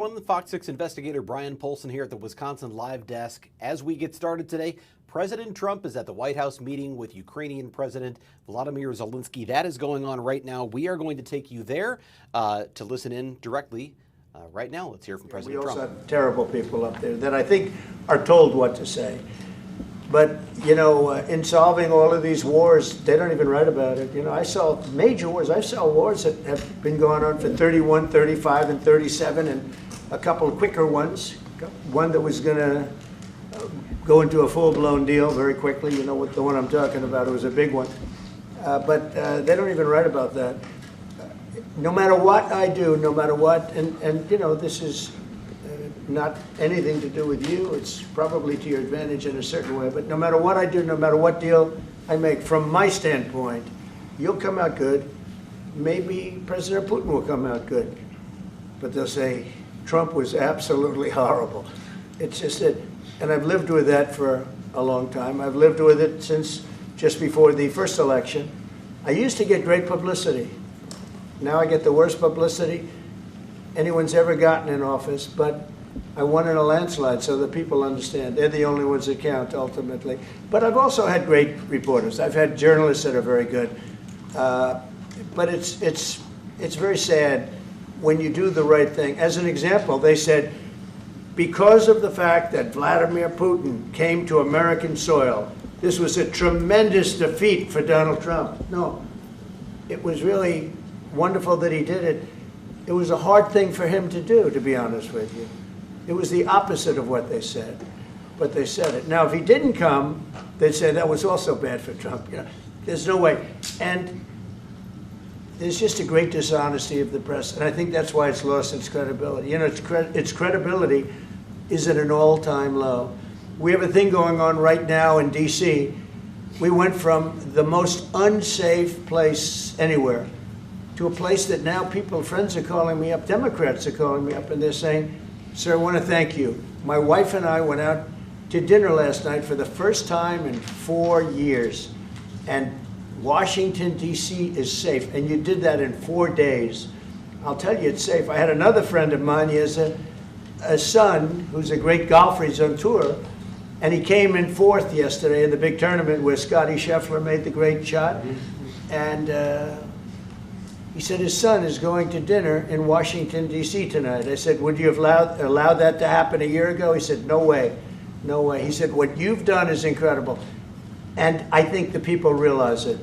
The FOX 6 investigator Brian Polson here at the Wisconsin Live Desk. As we get started today, President Trump is at the White House meeting with Ukrainian President Volodymyr Zelensky. That is going on right now. We are going to take you there to listen in directly right now. Let's hear from President Trump. We also have terrible people up there that I think are told what to say. But, you know, in solving all of these wars, they don't even write about it. You know, I saw major wars. I saw wars that have been going on for 31, 35, and 37, and a couple of quicker ones. One that was going to go into a full-blown deal very quickly. You know what the one I'm talking about. It was a big one. But they don't even write about that. No matter what I do, no matter what, and you know, this is not anything to do with you. It's probably to your advantage in a certain way. But no matter what I do, no matter what deal I make, from my standpoint, you'll come out good. Maybe President Putin will come out good. But they'll say, Trump was absolutely horrible. It's just that, and I've lived with that for a long time. I've lived with it since just before the first election. I used to get great publicity. Now I get the worst publicity anyone's ever gotten in office, but I won in a landslide, so that people understand. They're the only ones that count, ultimately. But I've also had great reporters. I've had journalists that are very good. But it's very sad when you do the right thing. As an example, they said, because of the fact that Vladimir Putin came to American soil, this was a tremendous defeat for Donald Trump. No, it was really wonderful that he did it. It was a hard thing for him to do, to be honest with you. It was the opposite of what they said, but they said it. Now, if he didn't come, they'd say that was also bad for Trump. You know, there's no way. And there's just a great dishonesty of the press, and I think that's why it's lost its credibility. You know, its credibility is at an all-time low. We have a thing going on right now in D.C. We went from the most unsafe place anywhere to a place that now friends are calling me up, Democrats are calling me up, and they're saying, sir, I want to thank you. My wife and I went out to dinner last night for the first time in 4 years, and Washington, D.C. is safe, and you did that in 4 days. I'll tell you, it's safe. I had another friend of mine. He has a son who's a great golfer. He's on tour, and he came in fourth yesterday in the big tournament where Scotty Scheffler made the great shot. And he said his son is going to dinner in Washington, D.C. tonight. I said, would you have allowed that to happen a year ago? He said, no way, no way. He said, what you've done is incredible. And I think the people realize it.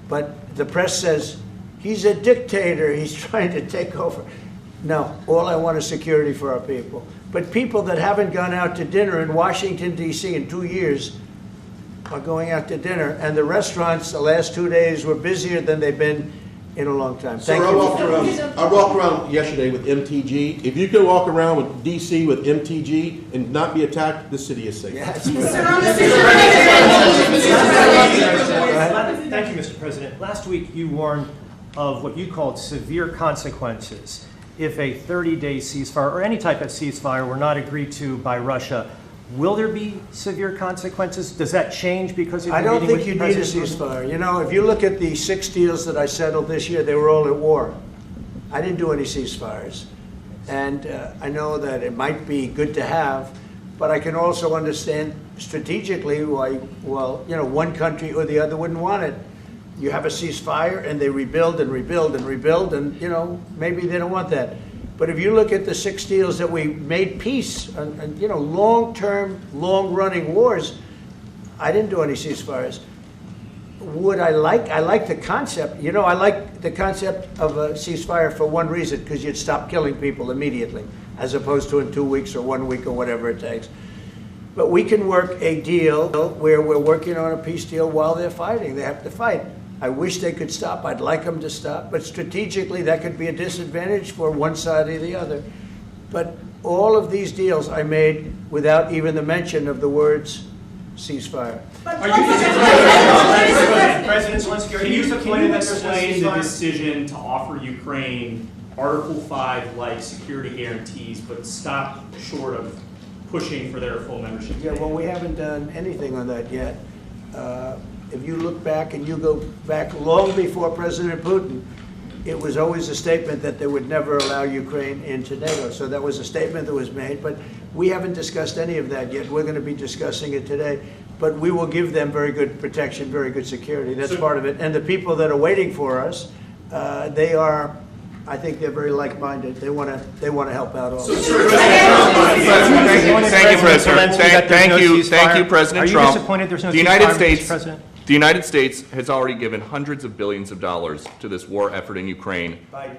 But the press says, he's a dictator, he's trying to take over. No, all I want is security for our people. But people that haven't gone out to dinner in Washington, D.C. in 2 years are going out to dinner. And the restaurants the last 2 days were busier than they've been in a long time. Thank you. I walked around yesterday with MTG. If you could walk around with DC with MTG and not be attacked, the city is safe. Yes. Thank you, Mr. President. Last week you warned of what you called severe consequences if a 30-day ceasefire or any type of ceasefire were not agreed to by Russia. Will there be severe consequences? Does that change because of I don't think you need a ceasefire. You know, if you look at the 6 deals that I settled this year, they were all at war. I didn't do any ceasefires. And I know that it might be good to have, but I can also understand strategically why, well, you know, one country or the other wouldn't want it. You have a ceasefire and they rebuild and rebuild and rebuild, and, you know, maybe they don't want that. But if you look at the 6 deals that we made peace and you know, long-term, long-running wars, I didn't do any ceasefires. Would I like the concept. You know, I like the concept of a ceasefire for one reason, because you'd stop killing people immediately, as opposed to in 2 weeks or 1 week or whatever it takes. But we can work a deal where we're working on a peace deal while they're fighting. They have to fight. I wish they could stop. I'd like them to stop. But strategically, that could be a disadvantage for one side or the other. But all of these deals I made without even the mention of the words ceasefire. President Zelensky, can you explain the decision to offer Ukraine Article 5 like security guarantees, but stop short of pushing for their full membership? Yeah, well, we haven't done anything on that yet. If you look back and you go back long before President Putin, it was always a statement that they would never allow Ukraine into NATO. So that was a statement that was made, but we haven't discussed any of that yet. We're going to be discussing it today. But we will give them very good protection, very good security. That's part of it. And the people that are waiting for us, they are, I think they're very like-minded. They want to help out all. Thank you, President. Thank you, President Trump. Are you disappointed there's no The United ceasefire, Mr. States, President? the United States has already given hundreds of billions of dollars to this war effort in Ukraine. Biden.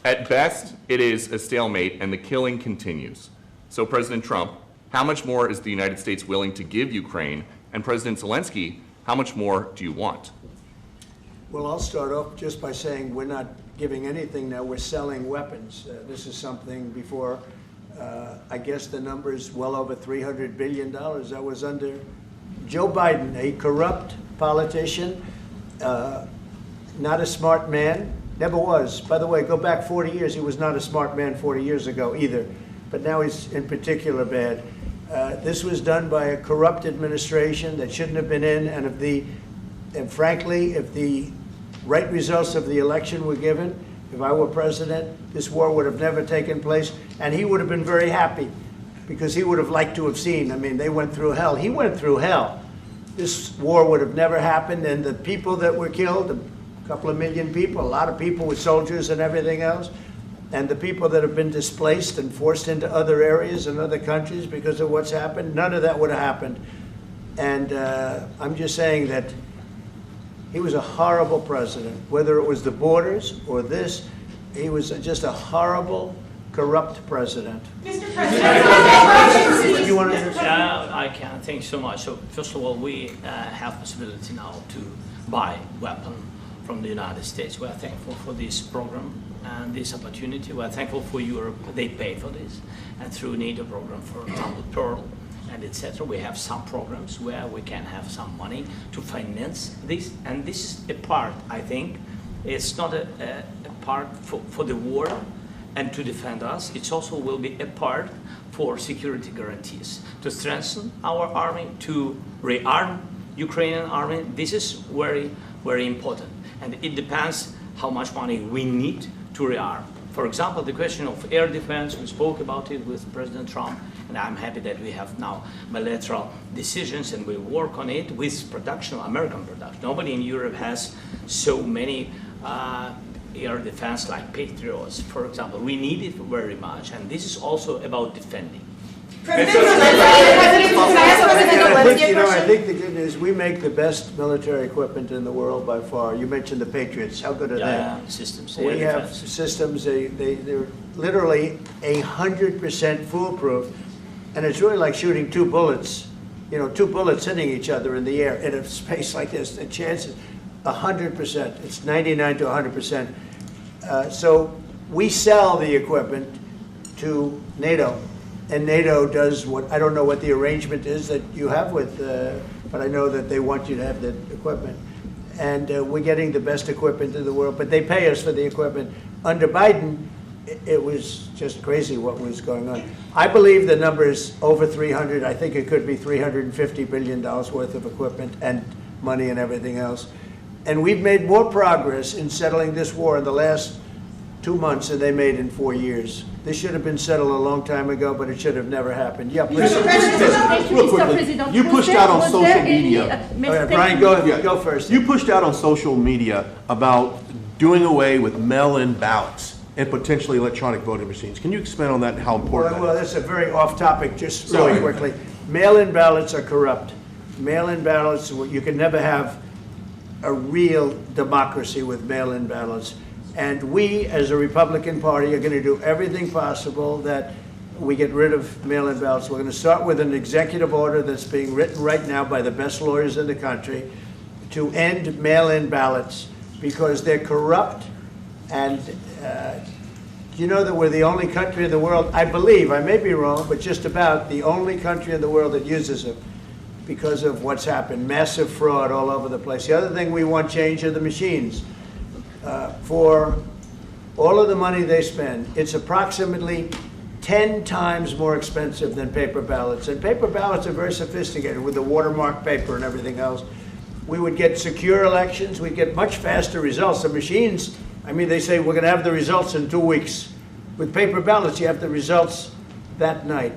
At best, it is a stalemate, and the killing continues. So, President Trump, how much more is the United States willing to give Ukraine? And President Zelensky, how much more do you want? Well, I'll start off just by saying we're not giving anything now. We're selling weapons. This is something before, I guess the number is well over $300 billion. That was under Joe Biden, a corrupt politician, not a smart man, never was. By the way, go back 40 years. He was not a smart man 40 years ago either. But now he's in particular bad. This was done by a corrupt administration that shouldn't have been in, and frankly, if the right results of the election were given, if I were president, this war would have never taken place, and he would have been very happy, because he would have liked to have seen. I mean, they went through hell. He went through hell. This war would have never happened, and the people that were killed, a couple of million people, a lot of people with soldiers and everything else, and the people that have been displaced and forced into other areas and other countries because of what's happened, none of that would have happened. And I'm just saying that he was a horrible president, whether it was the borders or this. He was just a horrible, corrupt president. Mr. President, You want to I can. Thank you so much. So first of all, we have possibility now to buy weapon from the United States. We are thankful for this program and this opportunity. We are thankful for Europe. They pay for this. And through NATO program, for example, Pearl and etc. We have some programs where we can have some money to finance this. And this is a part, I think, it's not a part for the war and to defend us. It also will be a part for security guarantees, to strengthen our army, to rearm Ukrainian army. This is very, very important. And it depends how much money we need to rearm. For example, the question of air defense, we spoke about it with President Trump, and I'm happy that we have now bilateral decisions and we work on it with production, American production. Nobody in Europe has so many air defense like Patriots, for example. We need it very much, and this is also about defending. I think the good news, we make the best military equipment in the world by far. You mentioned the Patriots. How good are they? Systems. We have systems, they're literally 100% foolproof. And it's really like shooting two bullets, two bullets hitting each other in the air in a space like this. The chance is 100%. It's 99 to 100%. So we sell the equipment to NATO. And NATO does what, I don't know what the arrangement is that you have with, but I know that they want you to have the equipment. And we're getting the best equipment in the world, but they pay us for the equipment. Under Biden, it was just crazy what was going on. I believe the number is over 300. I think it could be $350 billion worth of equipment and money and everything else. And we've made more progress in settling this war in the last 2 months than they made in 4 years. This should have been settled a long time ago, but it should have never happened. Yeah, please. Real quickly, you pushed out on social media. Brian, go first. You pushed out on social media about doing away with mail-in ballots and potentially electronic voting machines. Can you expand on that and how important Well, that is? that's a very off-topic, just really quickly. Mail-in ballots are corrupt. Mail-in ballots, you can never have a real democracy with mail-in ballots. And we, as a Republican Party, are going to do everything possible that we get rid of mail-in ballots. We're going to start with an executive order that's being written right now by the best lawyers in the country to end mail-in ballots because they're corrupt. And you know that we're the only country in the world, I believe, I may be wrong, but just about the only country in the world that uses them because of what's happened. Massive fraud all over the place. The other thing we want change are the machines. For all of the money they spend, it's approximately 10 times more expensive than paper ballots. And paper ballots are very sophisticated with the watermark paper and everything else. We would get secure elections. We'd get much faster results. The machines I mean, they say we're going to have the results in 2 weeks. With paper ballots, you have the results that night.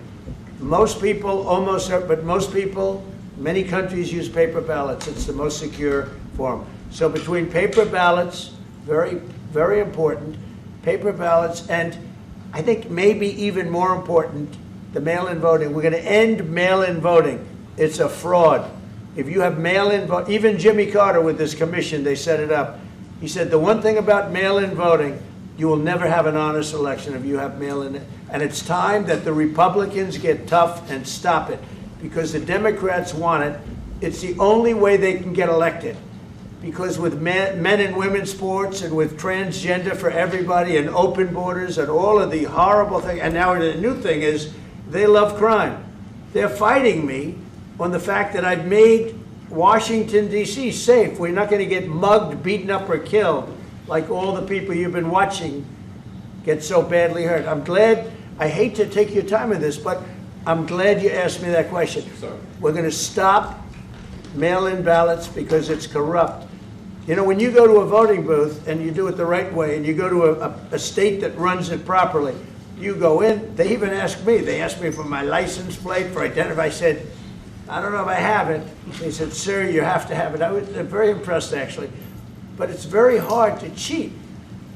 Most people, but most people, many countries use paper ballots. It's the most secure form. So between paper ballots, very, very important, paper ballots, and I think maybe even more important, the mail-in voting. We're going to end mail-in voting. It's a fraud. If you have mail-in vote, even Jimmy Carter with this commission, they set it up. He said the one thing about mail-in voting, you will never have an honest election if you have mail-in. And it's time that the Republicans get tough and stop it, because the Democrats want it. It's the only way they can get elected. Because with men and women's sports and with transgender for everybody and open borders and all of the horrible things, and now the new thing is they love crime. They're fighting me on the fact that I've made Washington, D.C. safe. We're not going to get mugged, beaten up, or killed like all the people you've been watching get so badly hurt. I'm glad, I hate to take your time with this, but I'm glad you asked me that question. Sorry. We're going to stop mail-in ballots because it's corrupt. You know, when you go to a voting booth and you do it the right way and you go to a state that runs it properly, you go in, they even ask me, they asked me for my license plate, for identity. I said, I don't know if I have it. They said, sir, you have to have it. I was very impressed, actually. But it's very hard to cheat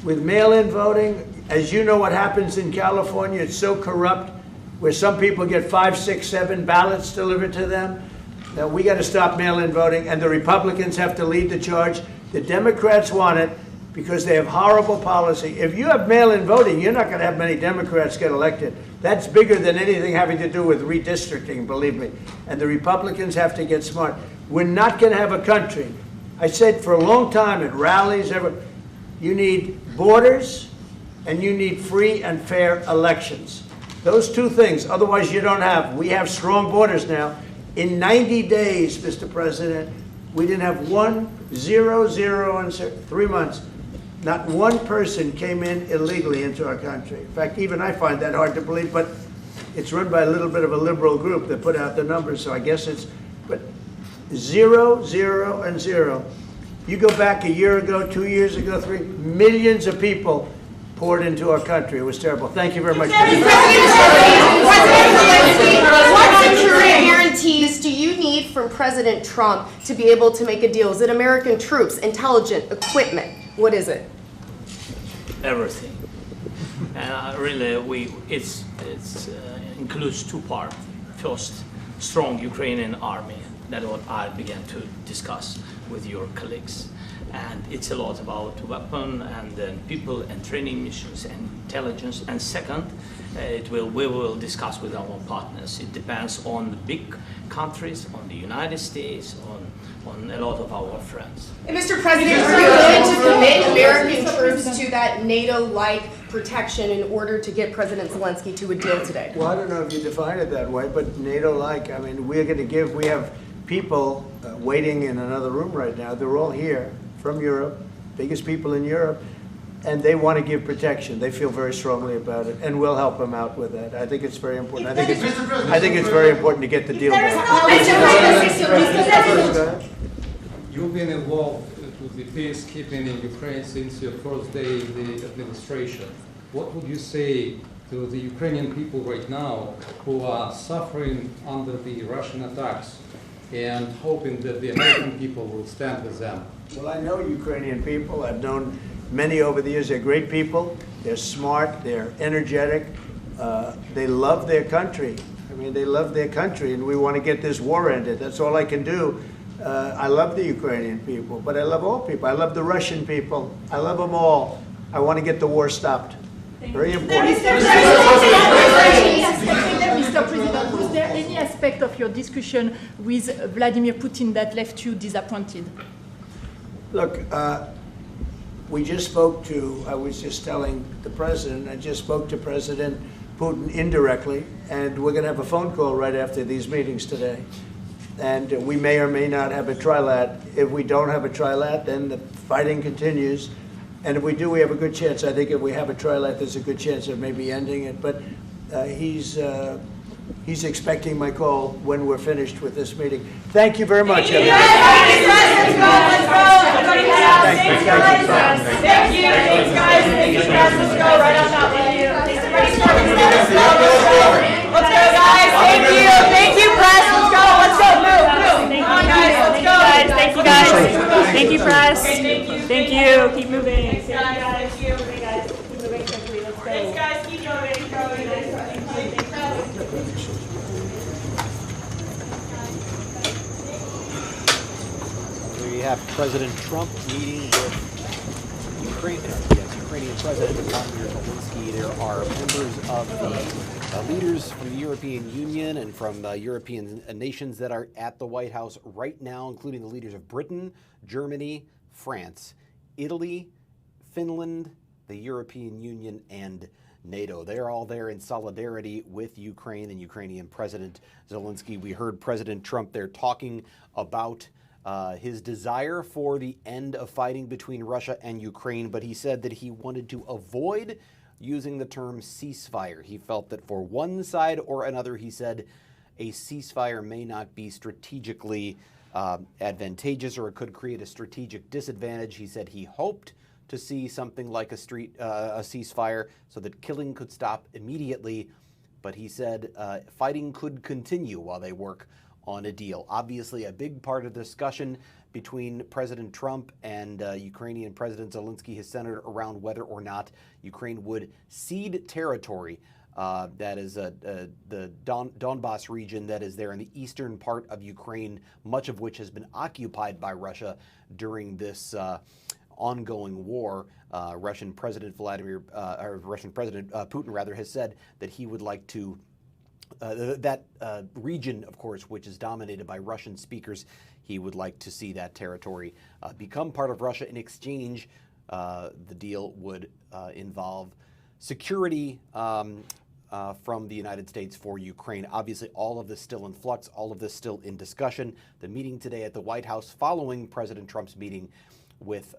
with mail-in voting. As you know what happens in California, it's so corrupt, where some people get 5, 6, 7 ballots delivered to them. Now, we got to stop mail-in voting, and the Republicans have to lead the charge. The Democrats want it because they have horrible policy. If you have mail-in voting, you're not going to have many Democrats get elected. That's bigger than anything having to do with redistricting, believe me. And the Republicans have to get smart. We're not going to have a country. I said for a long time at rallies, you need borders and you need free and fair elections. Those two things, otherwise you don't have. We have strong borders now. In 90 days, Mr. President, we didn't have 0 in 3 months. Not one person came in illegally into our country. In fact, even I find that hard to believe, but it's run by a little bit of a liberal group that put out the numbers, so I guess it's, but 0, 0, and 0. You go back a year ago, 2 years ago, 3 millions of people poured into our country. It was terrible. Thank you very much. What security guarantees do you need from President Trump to be able to make a deal? Is it American troops, intelligence, equipment? What is it? Everything. And really, it includes 2 parts. First, strong Ukrainian army. That's what I began to discuss with your colleagues. And it's a lot about weapon and then people and training missions and intelligence. And second, we will discuss with our partners. It depends on the big countries, on the United States, on a lot of our friends. And Mr. President, are you willing to commit American troops to that NATO-like protection in order to get President Zelensky to a deal today? Well, I don't know if you define it that way, but NATO-like, I mean, we're going to give, we have people waiting in another room right now. They're all here from Europe, biggest people in Europe, and they want to give protection. They feel very strongly about it, and we'll help them out with that. I think it's very important. I think it's very important to get the deal done. You've been involved with the peacekeeping in Ukraine since your first day in the administration. What would you say to the Ukrainian people right now who are suffering under the Russian attacks and hoping that the American people will stand with them? Well, I know Ukrainian people. I've known many over the years. They're great people. They're smart. They're energetic. They love their country. I mean, they love their country, and we want to get this war ended. That's all I can do. I love the Ukrainian people, but I love all people. I love the Russian people. I love them all. I want to get the war stopped. Very important. Mr. President, was there any aspect of your discussion with Vladimir Putin that left you disappointed? Look, we just spoke to, I was just telling the president, I just spoke to President Putin indirectly, and we're going to have a phone call right after these meetings today. And we may or may not have a trilat. If we don't have a trilat, then the fighting continues. And if we do, we have a good chance. I think if we have a trilat, there's a good chance of maybe ending it. But he's he's expecting my call when we're finished with this meeting. Thank you very much, everybody. Thank you, guys. Thank you, guys. Let's go right on that way. Let's go, guys. Thank you. Thank you, press. Let's go. Let's go. Move. Come on, guys. Let's go. Thank you, guys. Thank you, press. Thank you. Keep moving. Thanks, guys. Thank you. Okay, guys. Keep moving quickly. Let's go. Thanks, guys. Keep going. We have President Trump meeting with Ukrainian President Volodymyr Zelensky. There are members of the leaders from the European Union and from European nations that are at the White House right now, including the leaders of Britain, Germany, France, Italy, Finland, the European Union, and NATO. They're all there in solidarity with Ukraine and Ukrainian President Zelensky. We heard President Trump there talking about his desire for the end of fighting between Russia and Ukraine, but he said that he wanted to avoid using the term ceasefire. He felt that for one side or another, he said, a ceasefire may not be strategically advantageous, or it could create a strategic disadvantage. He said he hoped to see something like a ceasefire so that killing could stop immediately, but he said fighting could continue while they work on a deal. Obviously, a big part of the discussion between President Trump and Ukrainian President Zelensky has centered around whether or not Ukraine would cede territory. That is the Donbas region that is there in the eastern part of Ukraine, much of which has been occupied by Russia during this ongoing war. Russian President Putin rather has said that he would like to that region, of course, which is dominated by Russian speakers, he would like to see that territory become part of Russia. In exchange, the deal would involve security from the United States for Ukraine. Obviously, all of this still in flux, all of this still in discussion. The meeting today at the White House following President Trump's meeting with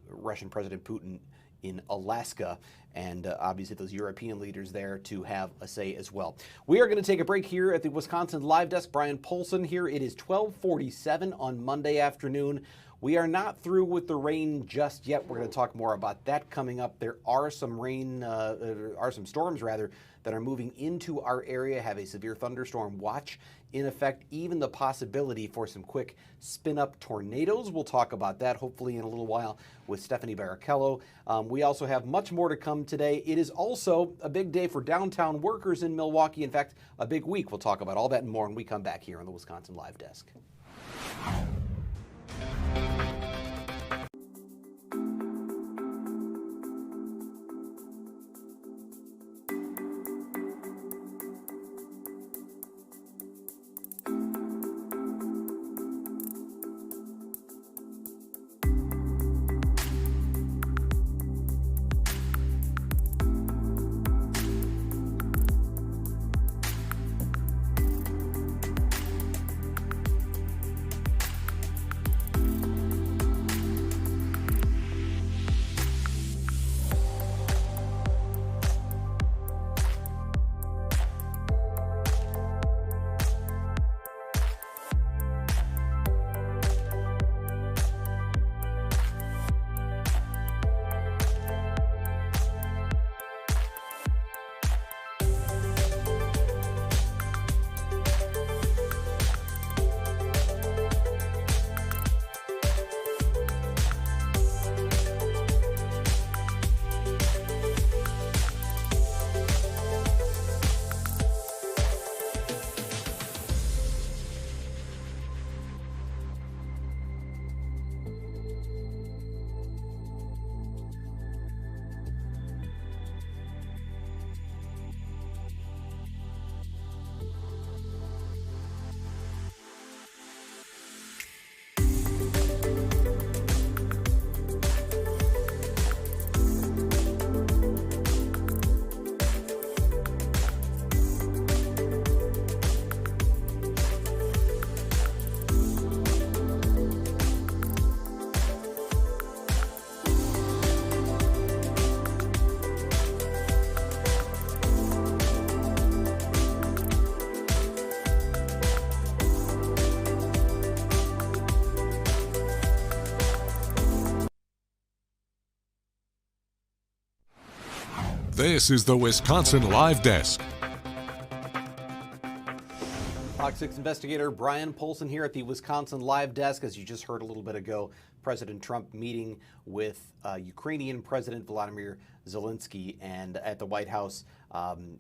Russian President Putin in Alaska, and obviously those European leaders there to have a say as well. We are going to take a break here at the Wisconsin Live Desk. Brian Polson here. It is 12:47 on Monday afternoon. We are not through with the rain just yet. We're going to talk more about that coming up. There are some storms rather, that are moving into our area, have a severe thunderstorm watch in effect, even the possibility for some quick spin-up tornadoes. We'll talk about that hopefully in a little while with Stephanie Barrichello. We also have much more to come today. It is also a big day for downtown workers in Milwaukee. In fact, a big week. We'll talk about all that and more when we come back here on the Wisconsin Live Desk. This is the Wisconsin Live Desk. FOX 6 investigator Brian Polson here at the Wisconsin Live Desk. As you just heard a little bit ago, President Trump meeting with Ukrainian President Vladimir Zelensky, and at the White House,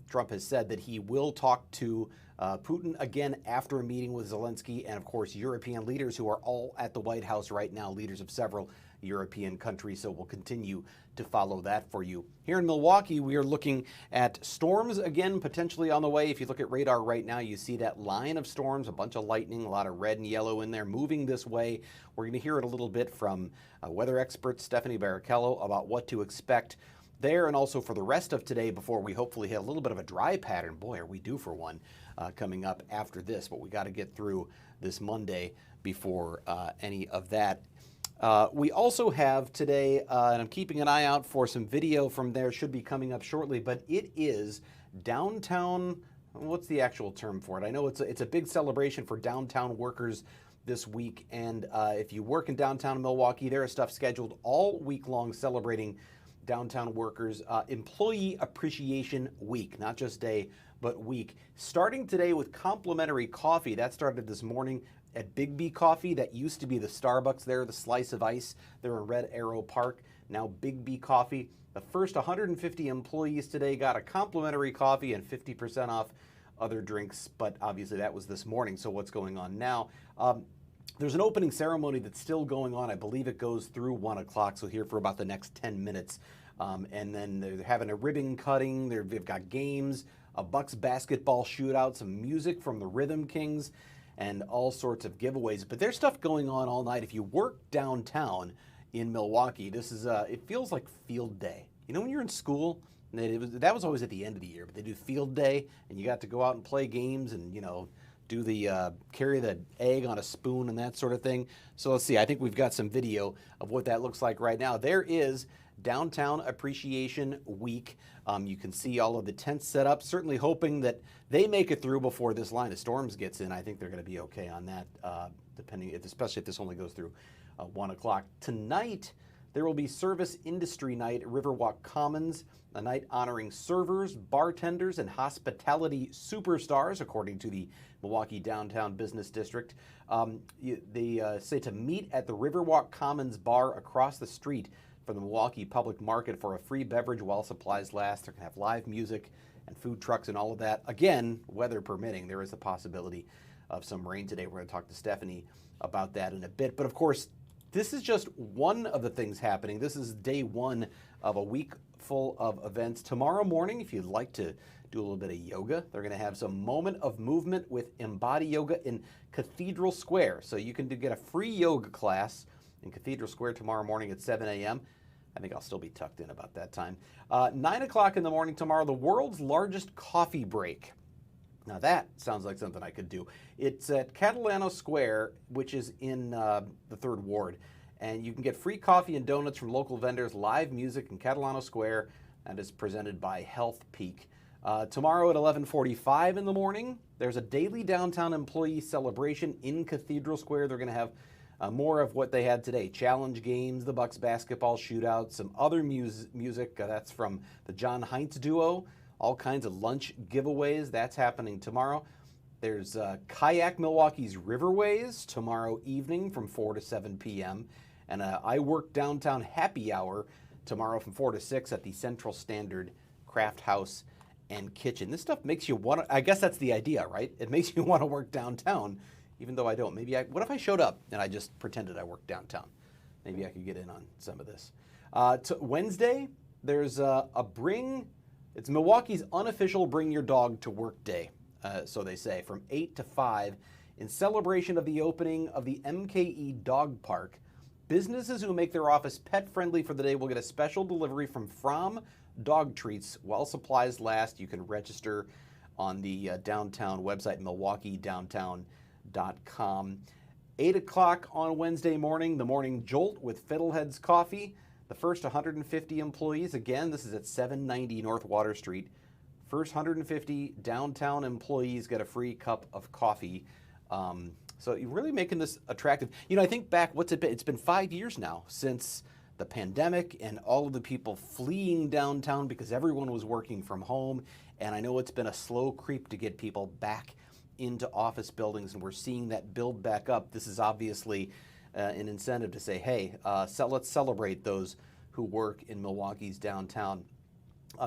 Trump has said that he will talk to Putin again after a meeting with Zelensky, and of course European leaders who are all at the White House right now, leaders of several European countries, so we'll continue to follow that for you. Here in Milwaukee, we are looking at storms again, potentially on the way. If you look at radar right now, you see that line of storms, a bunch of lightning, a lot of red and yellow in there, moving this way. We're going to hear it a little bit from weather expert Stephanie Barrichello about what to expect there, and also for the rest of today before we hopefully hit a little bit of a dry pattern. Boy, are we due for one coming up after this, but we got to get through this Monday before any of that. We also have today, and I'm keeping an eye out for some video from there, should be coming up shortly, but it is downtown, what's the actual term for it? I know it's a big celebration for downtown workers this week, and if you work in downtown Milwaukee, there is stuff scheduled all week long celebrating downtown workers. Employee Appreciation Week, not just day, but week. Starting today with complimentary coffee. That started this morning at Big B Coffee. That used to be the Starbucks there, the Slice of Ice. They're in Red Arrow Park. Now Big B Coffee. The first 150 employees today got a complimentary coffee and 50% off other drinks, but obviously that was this morning, so what's going on now? There's an opening ceremony that's still going on. I believe it goes through 1 o'clock, so here for about the next 10 minutes. And then they're having a ribbon cutting. They've got games, a Bucks basketball shootout, some music from the Rhythm Kings, and all sorts of giveaways. But there's stuff going on all night. If you work downtown in Milwaukee, this is it feels like field day. You know when you're in school, that was always at the end of the year, but they do field day, and you got to go out and play games and, do the carry the egg on a spoon and that sort of thing. So let's see, I think we've got some video of what that looks like right now. There is Downtown Appreciation Week. You can see all of the tents set up, certainly hoping that they make it through before this line of storms gets in. I think they're going to be okay on that, especially if this only goes through 1 o'clock. Tonight, there will be Service Industry Night at Riverwalk Commons, a night honoring servers, bartenders, and hospitality superstars, according to the Milwaukee Downtown Business District. They say to meet at the Riverwalk Commons bar across the street from the Milwaukee Public Market for a free beverage while supplies last. They're going to have live music and food trucks and all of that. Again, weather permitting, there is a possibility of some rain today. We're going to talk to Stephanie about that in a bit. But of course, this is just one of the things happening. This is day one of a week full of events. Tomorrow morning, if you'd like to do a little bit of yoga, they're going to have some moment of movement with Embody Yoga in Cathedral Square. So you can get a free yoga class in Cathedral Square tomorrow morning at 7 a.m. I think I'll still be tucked in about that time. 9 o'clock in the morning tomorrow, the world's largest coffee break. Now that sounds like something I could do. It's at Catalano Square, which is in the 3rd Ward. And you can get free coffee and donuts from local vendors, live music in Catalano Square, and is presented by Health Peak. Tomorrow at 11:45 in the morning, there's a daily downtown employee celebration in Cathedral Square. They're going to have more of what they had today. Challenge games, the Bucks basketball shootout, some other music. That's from the John Heinz Duo. All kinds of lunch giveaways. That's happening tomorrow. There's Kayak Milwaukee's Riverways tomorrow evening from 4 to 7 p.m. And I Work Downtown Happy Hour tomorrow from 4 to 6 at the Central Standard Craft House and Kitchen. This stuff makes you want to, I guess that's the idea, right? It makes you want to work downtown, even though I don't. What if I showed up and I just pretended I worked downtown? Maybe I could get in on some of this. Wednesday, there's it's Milwaukee's unofficial Bring Your Dog to Work Day, so they say, from 8 to 5 in celebration of the opening of the MKE Dog Park. Businesses who make their office pet-friendly for the day will get a special delivery from Fromm Dog Treats while supplies last. You can register on the downtown website, milwaukeedowntown.com. 8 o'clock on Wednesday morning, the Morning Jolt with Fiddleheads Coffee. The first 150 employees, again, this is at 790 North Water Street. First 150 downtown employees get a free cup of coffee. So you're really making this attractive. I think back, what's it been? It's been 5 years now since the pandemic and all of the people fleeing downtown because everyone was working from home. And I know it's been a slow creep to get people back into office buildings, and we're seeing that build back up. This is obviously an incentive to say, hey, let's celebrate those who work in Milwaukee's downtown.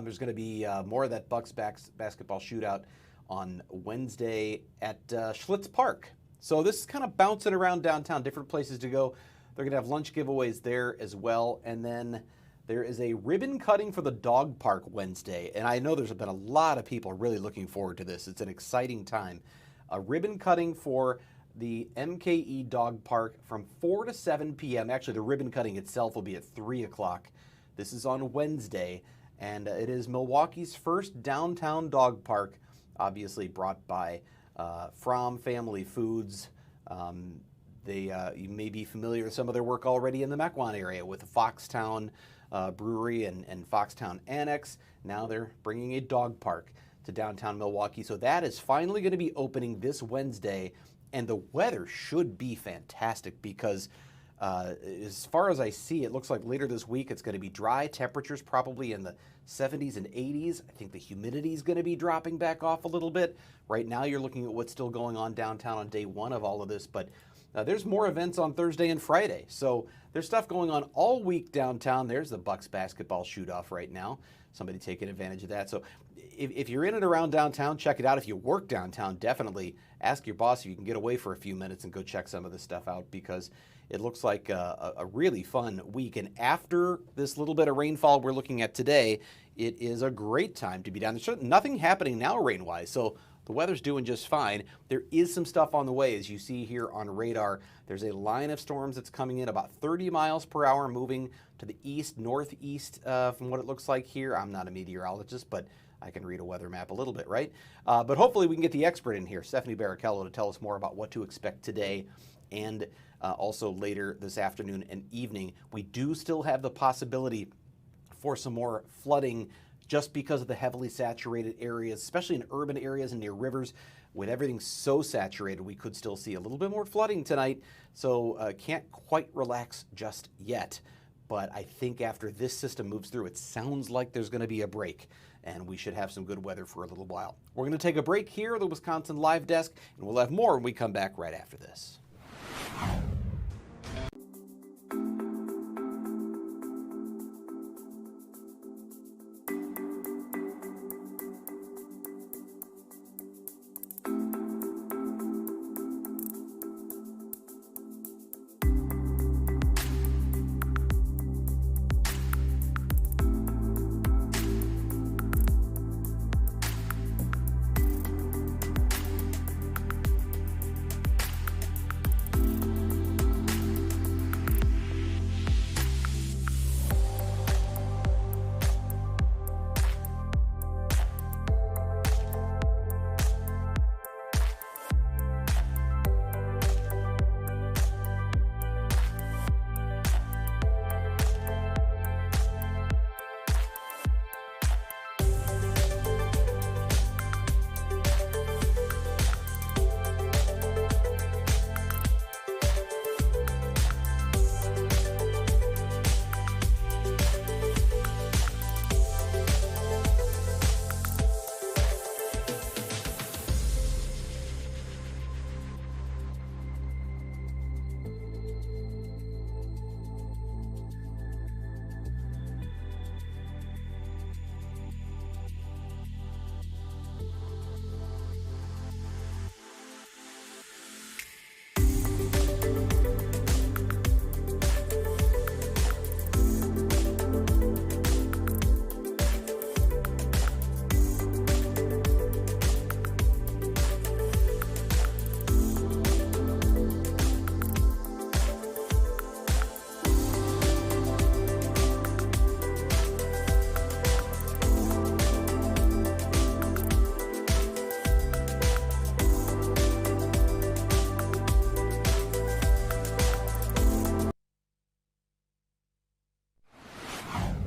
There's going to be more of that Bucks basketball shootout on Wednesday at Schlitz Park. So this is kind of bouncing around downtown, different places to go. They're going to have lunch giveaways there as well. And then there is a ribbon cutting for the dog park Wednesday. And I know there's been a lot of people really looking forward to this. It's an exciting time. A ribbon cutting for the MKE dog park from 4 to 7 p.m. Actually, the ribbon cutting itself will be at 3 o'clock. This is on Wednesday. And it is Milwaukee's first downtown dog park, obviously brought by From Family Foods. You may be familiar with some of their work already in the Mequon area with the Foxtown Brewery and Foxtown Annex. Now they're bringing a dog park to downtown Milwaukee. So that is finally going to be opening this Wednesday. And the weather should be fantastic because as far as I see, it looks like later this week it's going to be dry. Temperatures probably in the 70s and 80s. I think the humidity is going to be dropping back off a little bit. Right now you're looking at what's still going on downtown on day one of all of this, but there's more events on Thursday and Friday. So there's stuff going on all week downtown. There's the Bucks basketball shoot-off right now. Somebody taking advantage of that. So if you're in and around downtown, check it out. If you work downtown, definitely ask your boss if you can get away for a few minutes and go check some of this stuff out because it looks like a really fun week. And after this little bit of rainfall we're looking at today, it is a great time to be down there. Nothing happening now rain-wise, so the weather's doing just fine. There is some stuff on the way, as you see here on radar. There's a line of storms that's coming in about 30 miles per hour, moving to the east, northeast from what it looks like here. I'm not a meteorologist, but I can read a weather map a little bit, right? But hopefully we can get the expert in here, Stephanie Barrichello, to tell us more about what to expect today and also later this afternoon and evening. We do still have the possibility for some more flooding just because of the heavily saturated areas, especially in urban areas and near rivers. With everything so saturated, we could still see a little bit more flooding tonight, so can't quite relax just yet. But I think after this system moves through, it sounds like there's going to be a break, and we should have some good weather for a little while. We're going to take a break here at the Wisconsin Live Desk, and we'll have more when we come back right after this.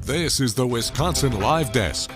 This is the Wisconsin Live Desk.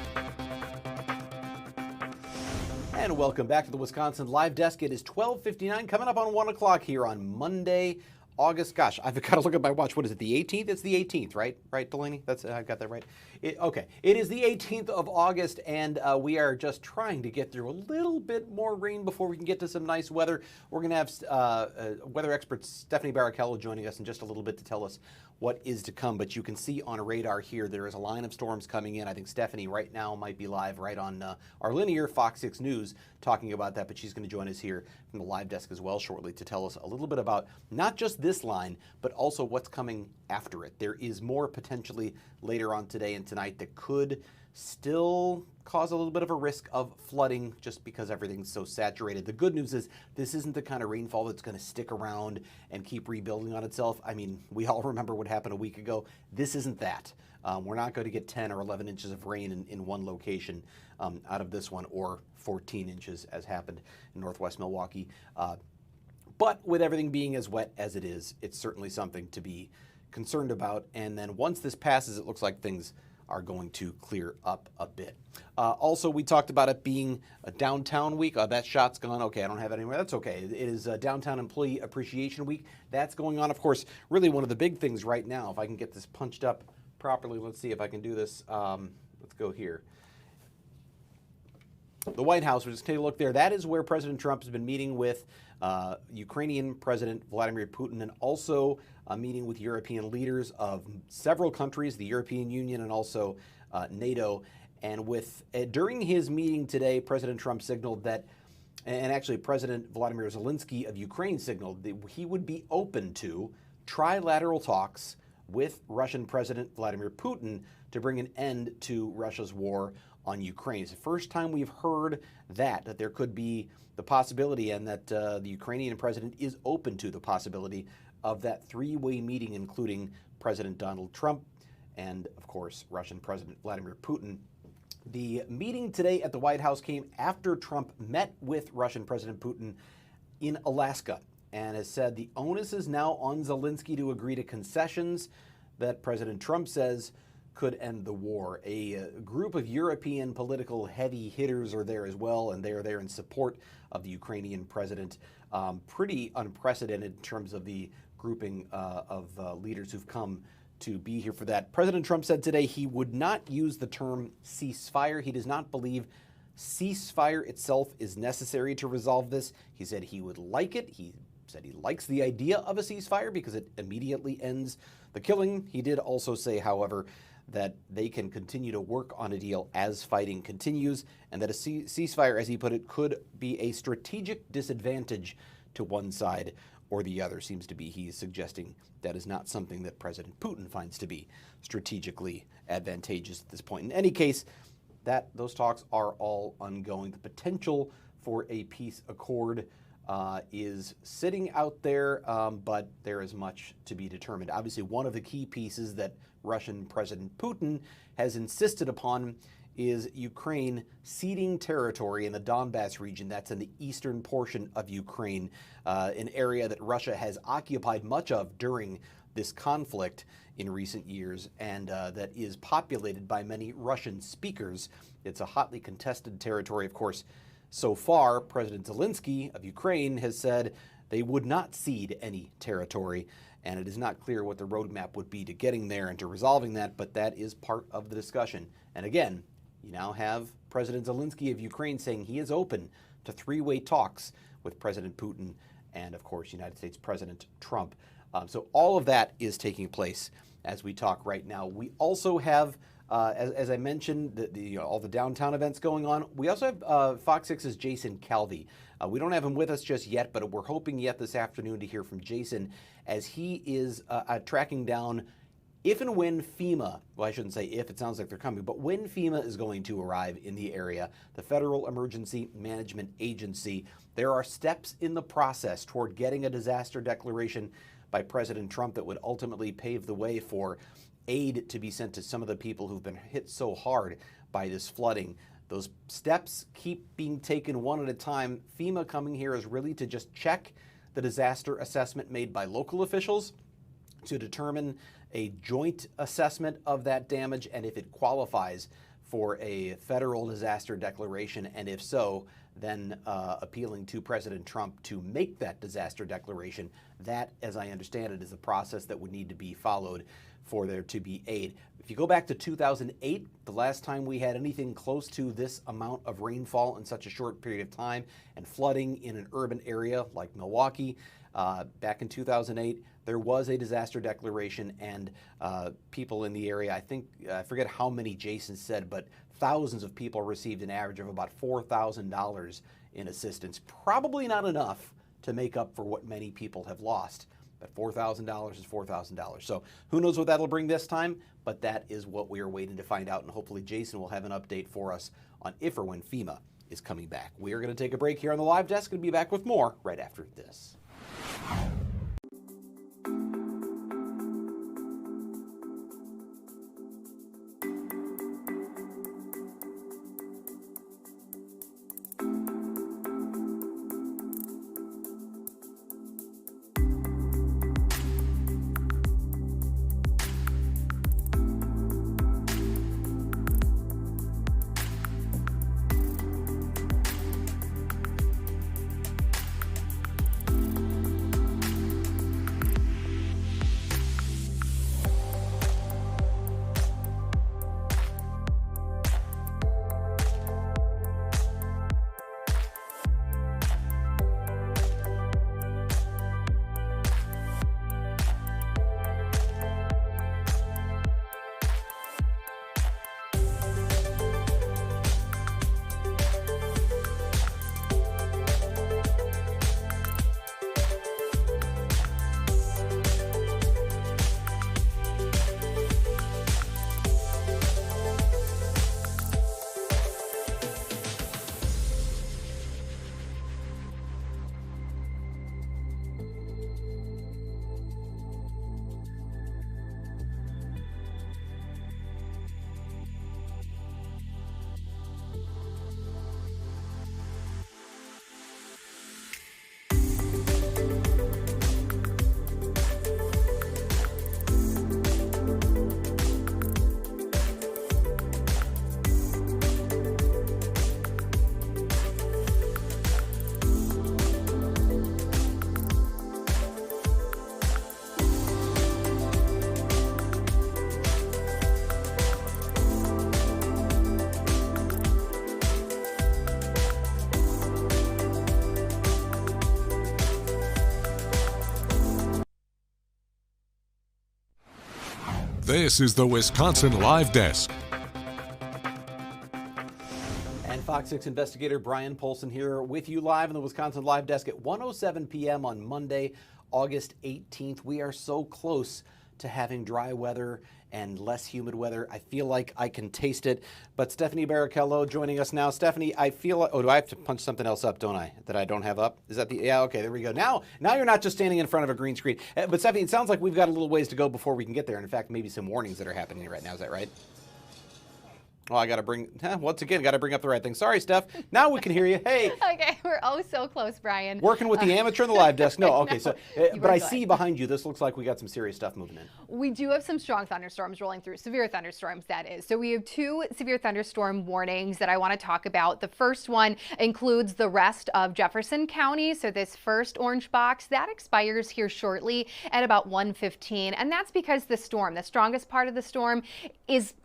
And welcome back to the Wisconsin Live Desk. It is 12:59, coming up on 1 o'clock here on Monday, August, gosh, I've got to look at my watch. What is it, the 18th? It's the 18th, right? Right, Delaney? I got that right. Okay, it is the 18th of August, and we are just trying to get through a little bit more rain before we can get to some nice weather. We're going to have weather expert Stephanie Barrichello joining us in just a little bit to tell us what is to come. But you can see on a radar here, there is a line of storms coming in. I think Stephanie right now might be live right on our linear FOX6 News talking about that, but she's going to join us here from the live desk as well shortly to tell us a little bit about not just this line, but also what's coming after it. There is more potentially later on today and tonight that could still cause a little bit of a risk of flooding just because everything's so saturated. The good news is this isn't the kind of rainfall that's going to stick around and keep rebuilding on itself. I mean, we all remember what happened a week ago. This isn't that. We're not going to get 10 or 11 inches of rain in one location out of this one, or 14 inches as happened in northwest Milwaukee. But with everything being as wet as it is, it's certainly something to be concerned about. And then once this passes, it looks like things are going to clear up a bit. Also, we talked about it being a downtown week. That shot's gone. Okay, I don't have it anywhere. That's okay. It is Downtown Employee Appreciation Week. That's going on. Of course, really one of the big things right now, if I can get this punched up properly, let's see if I can do this. Let's go here. The White House, we'll just take a look there. That is where President Trump has been meeting with Ukrainian President Vladimir Putin, and also a meeting with European leaders of several countries, the European Union and also NATO. And during his meeting today, President Trump signaled that, and actually President Vladimir Zelensky of Ukraine signaled that he would be open to trilateral talks with Russian President Vladimir Putin to bring an end to Russia's war on Ukraine. It's the first time we've heard that there could be the possibility, and that the Ukrainian president is open to the possibility of that three-way meeting, including President Donald Trump and, of course, Russian President Vladimir Putin. The meeting today at the White House came after Trump met with Russian President Putin in Alaska, and has said the onus is now on Zelensky to agree to concessions that President Trump says could end the war. A group of European political heavy hitters are there as well, and they are there in support of the Ukrainian president. Pretty unprecedented in terms of the grouping of leaders who've come to be here for that. President Trump said today he would not use the term ceasefire. He does not believe ceasefire itself is necessary to resolve this. He said he would like it. He said he likes the idea of a ceasefire because it immediately ends the killing. He did also say, however, that they can continue to work on a deal as fighting continues, and that a ceasefire, as he put it, could be a strategic disadvantage to one side or the other. Seems to be he's suggesting that is not something that President Putin finds to be strategically advantageous at this point. In any case, those talks are all ongoing. The potential for a peace accord is sitting out there, but there is much to be determined. Obviously, one of the key pieces that Russian President Putin has insisted upon is Ukraine ceding territory in the Donbass region. That's in the eastern portion of Ukraine, an area that Russia has occupied much of during this conflict in recent years, and that is populated by many Russian speakers. It's a hotly contested territory, of course. So far, President Zelensky of Ukraine has said they would not cede any territory, and it is not clear what the roadmap would be to getting there and to resolving that, but that is part of the discussion. And again, you now have President Zelensky of Ukraine saying he is open to three-way talks with President Putin and, of course, United States President Trump. So all of that is taking place as we talk right now. We also have, as I mentioned, all the downtown events going on. We also have Fox 6's Jason Calvi. We don't have him with us just yet, but we're hoping yet this afternoon to hear from Jason as he is tracking down if and when FEMA, well, I shouldn't say if, it sounds like they're coming, but when FEMA is going to arrive in the area, the Federal Emergency Management Agency. There are steps in the process toward getting a disaster declaration by President Trump that would ultimately pave the way for aid to be sent to some of the people who've been hit so hard by this flooding. Those steps keep being taken one at a time. FEMA coming here is really to just check the disaster assessment made by local officials to determine a joint assessment of that damage and if it qualifies for a federal disaster declaration, and if so, then appealing to President Trump to make that disaster declaration. That, as I understand it, is a process that would need to be followed for there to be aid. If you go back to 2008, the last time we had anything close to this amount of rainfall in such a short period of time and flooding in an urban area like Milwaukee, back in 2008, there was a disaster declaration, and people in the area, I forget how many Jason said, but thousands of people received an average of about $4,000 in assistance. Probably not enough to make up for what many people have lost, but $4,000 is $4,000. So who knows what that'll bring this time, but that is what we are waiting to find out, and hopefully Jason will have an update for us on if or when FEMA is coming back. We are going to take a break here on the live desk and be back with more right after this. This is the Wisconsin Live Desk. And Fox 6 investigator Brian Polson here with you live in the Wisconsin Live Desk at 1:07 p.m. on Monday, August 18th. We are so close to having dry weather and less humid weather. I feel like I can taste it. But Stephanie Barrichello joining us now. Stephanie, I feel like, oh, do I have to punch something else up, don't I, that I don't have up? Is that the, yeah, okay, there we go. Now you're not just standing in front of a green screen. But Stephanie, it sounds like we've got a little ways to go before we can get there. In fact, maybe some warnings that are happening right now. Is that right? Well, I got to bring, once again, got to bring up the right thing. Sorry, Steph. Now we can hear you. Hey. Okay, we're oh so close, Brian. Working with the amateur on the live desk. No, okay. No, So, but I see behind you, this looks like we got some serious stuff moving in. We do have some strong thunderstorms rolling through, severe thunderstorms, that is. So we have two severe thunderstorm warnings that I want to talk about. The first one includes the rest of Jefferson County. So this first orange box, that expires here shortly at about 1:15. And that's because the storm, the strongest part of the storm, is,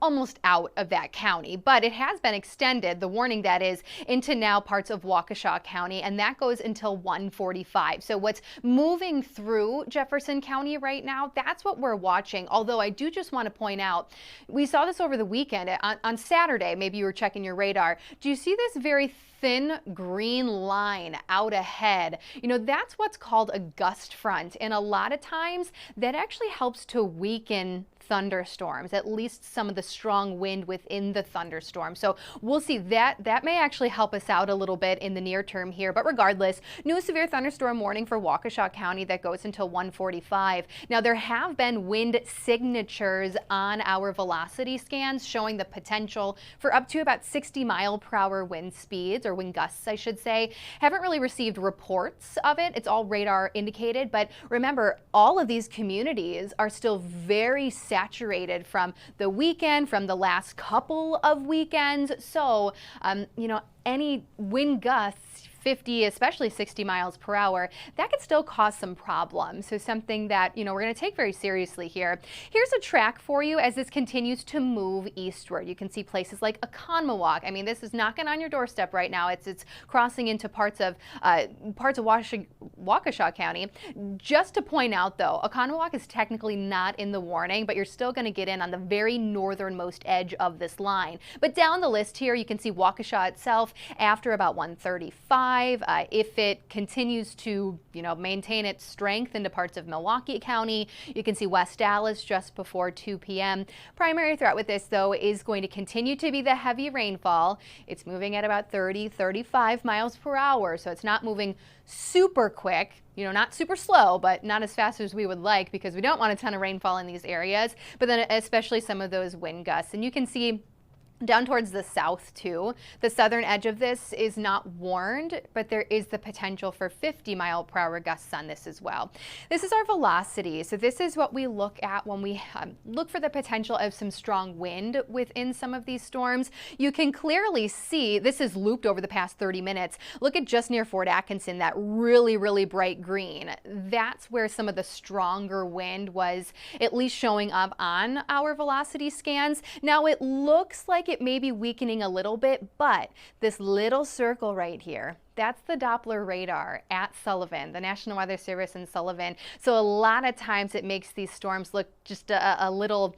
almost out of that county. But it has been extended, the warning that is, into now parts of Waukesha County, and that goes until 1:45. So what's moving through Jefferson County right now, that's what we're watching. Although I do just want to point out, we saw this over the weekend. On Saturday, maybe you were checking your radar. Do you see this very thin green line out ahead? That's what's called a gust front. And a lot of times that actually helps to weaken thunderstorms, at least some of the strong wind within the thunderstorm. So we'll see that may actually help us out a little bit in the near term here. But regardless, new severe thunderstorm warning for Waukesha County that goes until 1:45. Now there have been wind signatures on our velocity scans showing the potential for up to about 60-mile-per-hour wind speeds, or wind gusts, I should say. Haven't really received reports of it. It's all radar indicated. But remember, all of these communities are still very sensitive saturated from the weekend, from the last couple of weekends. So, you know, any wind gusts 50, especially 60 miles per hour, that could still cause some problems. So something that, you know, we're going to take very seriously here. Here's a track for you as this continues to move eastward. You can see places like Oconomowoc. I mean, this is knocking on your doorstep right now. It's crossing into parts of Waukesha County. Just to point out, though, Oconomowoc is technically not in the warning, but you're still going to get in on the very northernmost edge of this line. But down the list here, you can see Waukesha itself after about 1:35. If it continues to, you know, maintain its strength into parts of Milwaukee County, you can see West Dallas just before 2 p.m. Primary threat with this, though, is going to continue to be the heavy rainfall. It's moving at about 30, 35 miles per hour, so it's not moving super quick. You know, not super slow, but not as fast as we would like, because we don't want a ton of rainfall in these areas, but then especially some of those wind gusts. And you can see down towards the south, too. The southern edge of this is not warned, but there is the potential for 50-mile-per-hour gusts on this as well. This is our velocity. So this is what we look at when we look for the potential of some strong wind within some of these storms. You can clearly see this is looped over the past 30 minutes. Look at just near Fort Atkinson, that really, really bright green. That's where some of the stronger wind was at least showing up on our velocity scans. Now it looks like it may be weakening a little bit, but this little circle right here, that's the Doppler radar at Sullivan, the National Weather Service in Sullivan. So a lot of times it makes these storms look just a little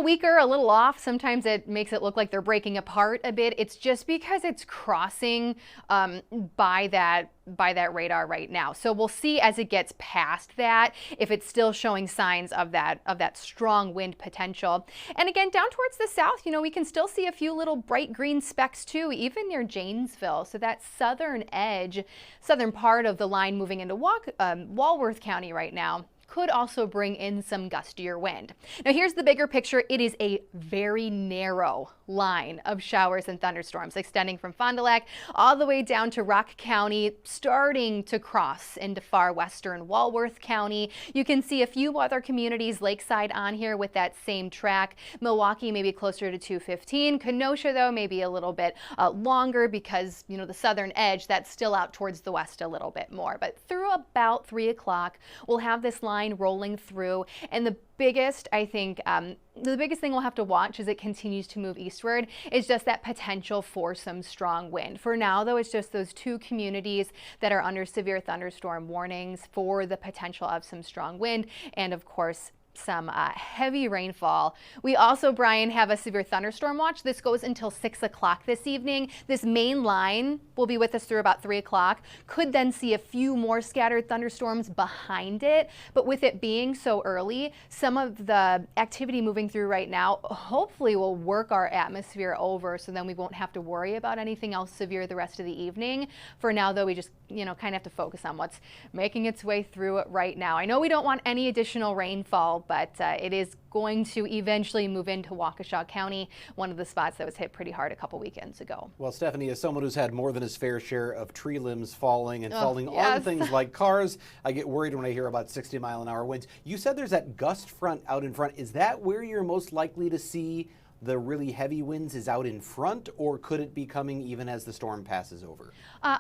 weaker, a little off. Sometimes it makes it look like they're breaking apart a bit. It's just because it's crossing by that radar right now. So we'll see as it gets past that if it's still showing signs of that strong wind potential. And again, down towards the south, you know, we can still see a few little bright green specks too, even near Janesville. So that southern edge, southern part of the line moving into Walworth County right now could also bring in some gustier wind. Now here's the bigger picture. It is a very narrow line of showers and thunderstorms extending from Fond du Lac all the way down to Rock County, starting to cross into far western Walworth County. You can see a few other communities lakeside on here with that same track. Milwaukee maybe closer to 215. Kenosha, though, maybe a little bit longer because, you know, the southern edge, that's still out towards the west a little bit more. But through about 3 o'clock, we'll have this line rolling through, and the biggest, I think, the biggest thing we'll have to watch as it continues to move eastward is just that potential for some strong wind. For now, though, it's just those 2 communities that are under severe thunderstorm warnings for the potential of some strong wind, and of course, some heavy rainfall. We also, Brian, have a severe thunderstorm watch. This goes until 6 o'clock this evening. This main line will be with us through about 3 o'clock. Could then see a few more scattered thunderstorms behind it. But with it being so early, some of the activity moving through right now hopefully will work our atmosphere over, so then we won't have to worry about anything else severe the rest of the evening. For now, though, we just, you know, kind of have to focus on what's making its way through it right now. I know we don't want any additional rainfall, but it is going to eventually move into Waukesha County, one of the spots that was hit pretty hard a couple weekends ago. Well, Stephanie, as someone who's had more than his fair share of tree limbs falling and falling yes. on things like cars, I get worried when I hear about 60-mile-an-hour winds. You said there's that gust front out in front. Is that where you're most likely to see the really heavy winds is out in front, or could it be coming even as the storm passes over?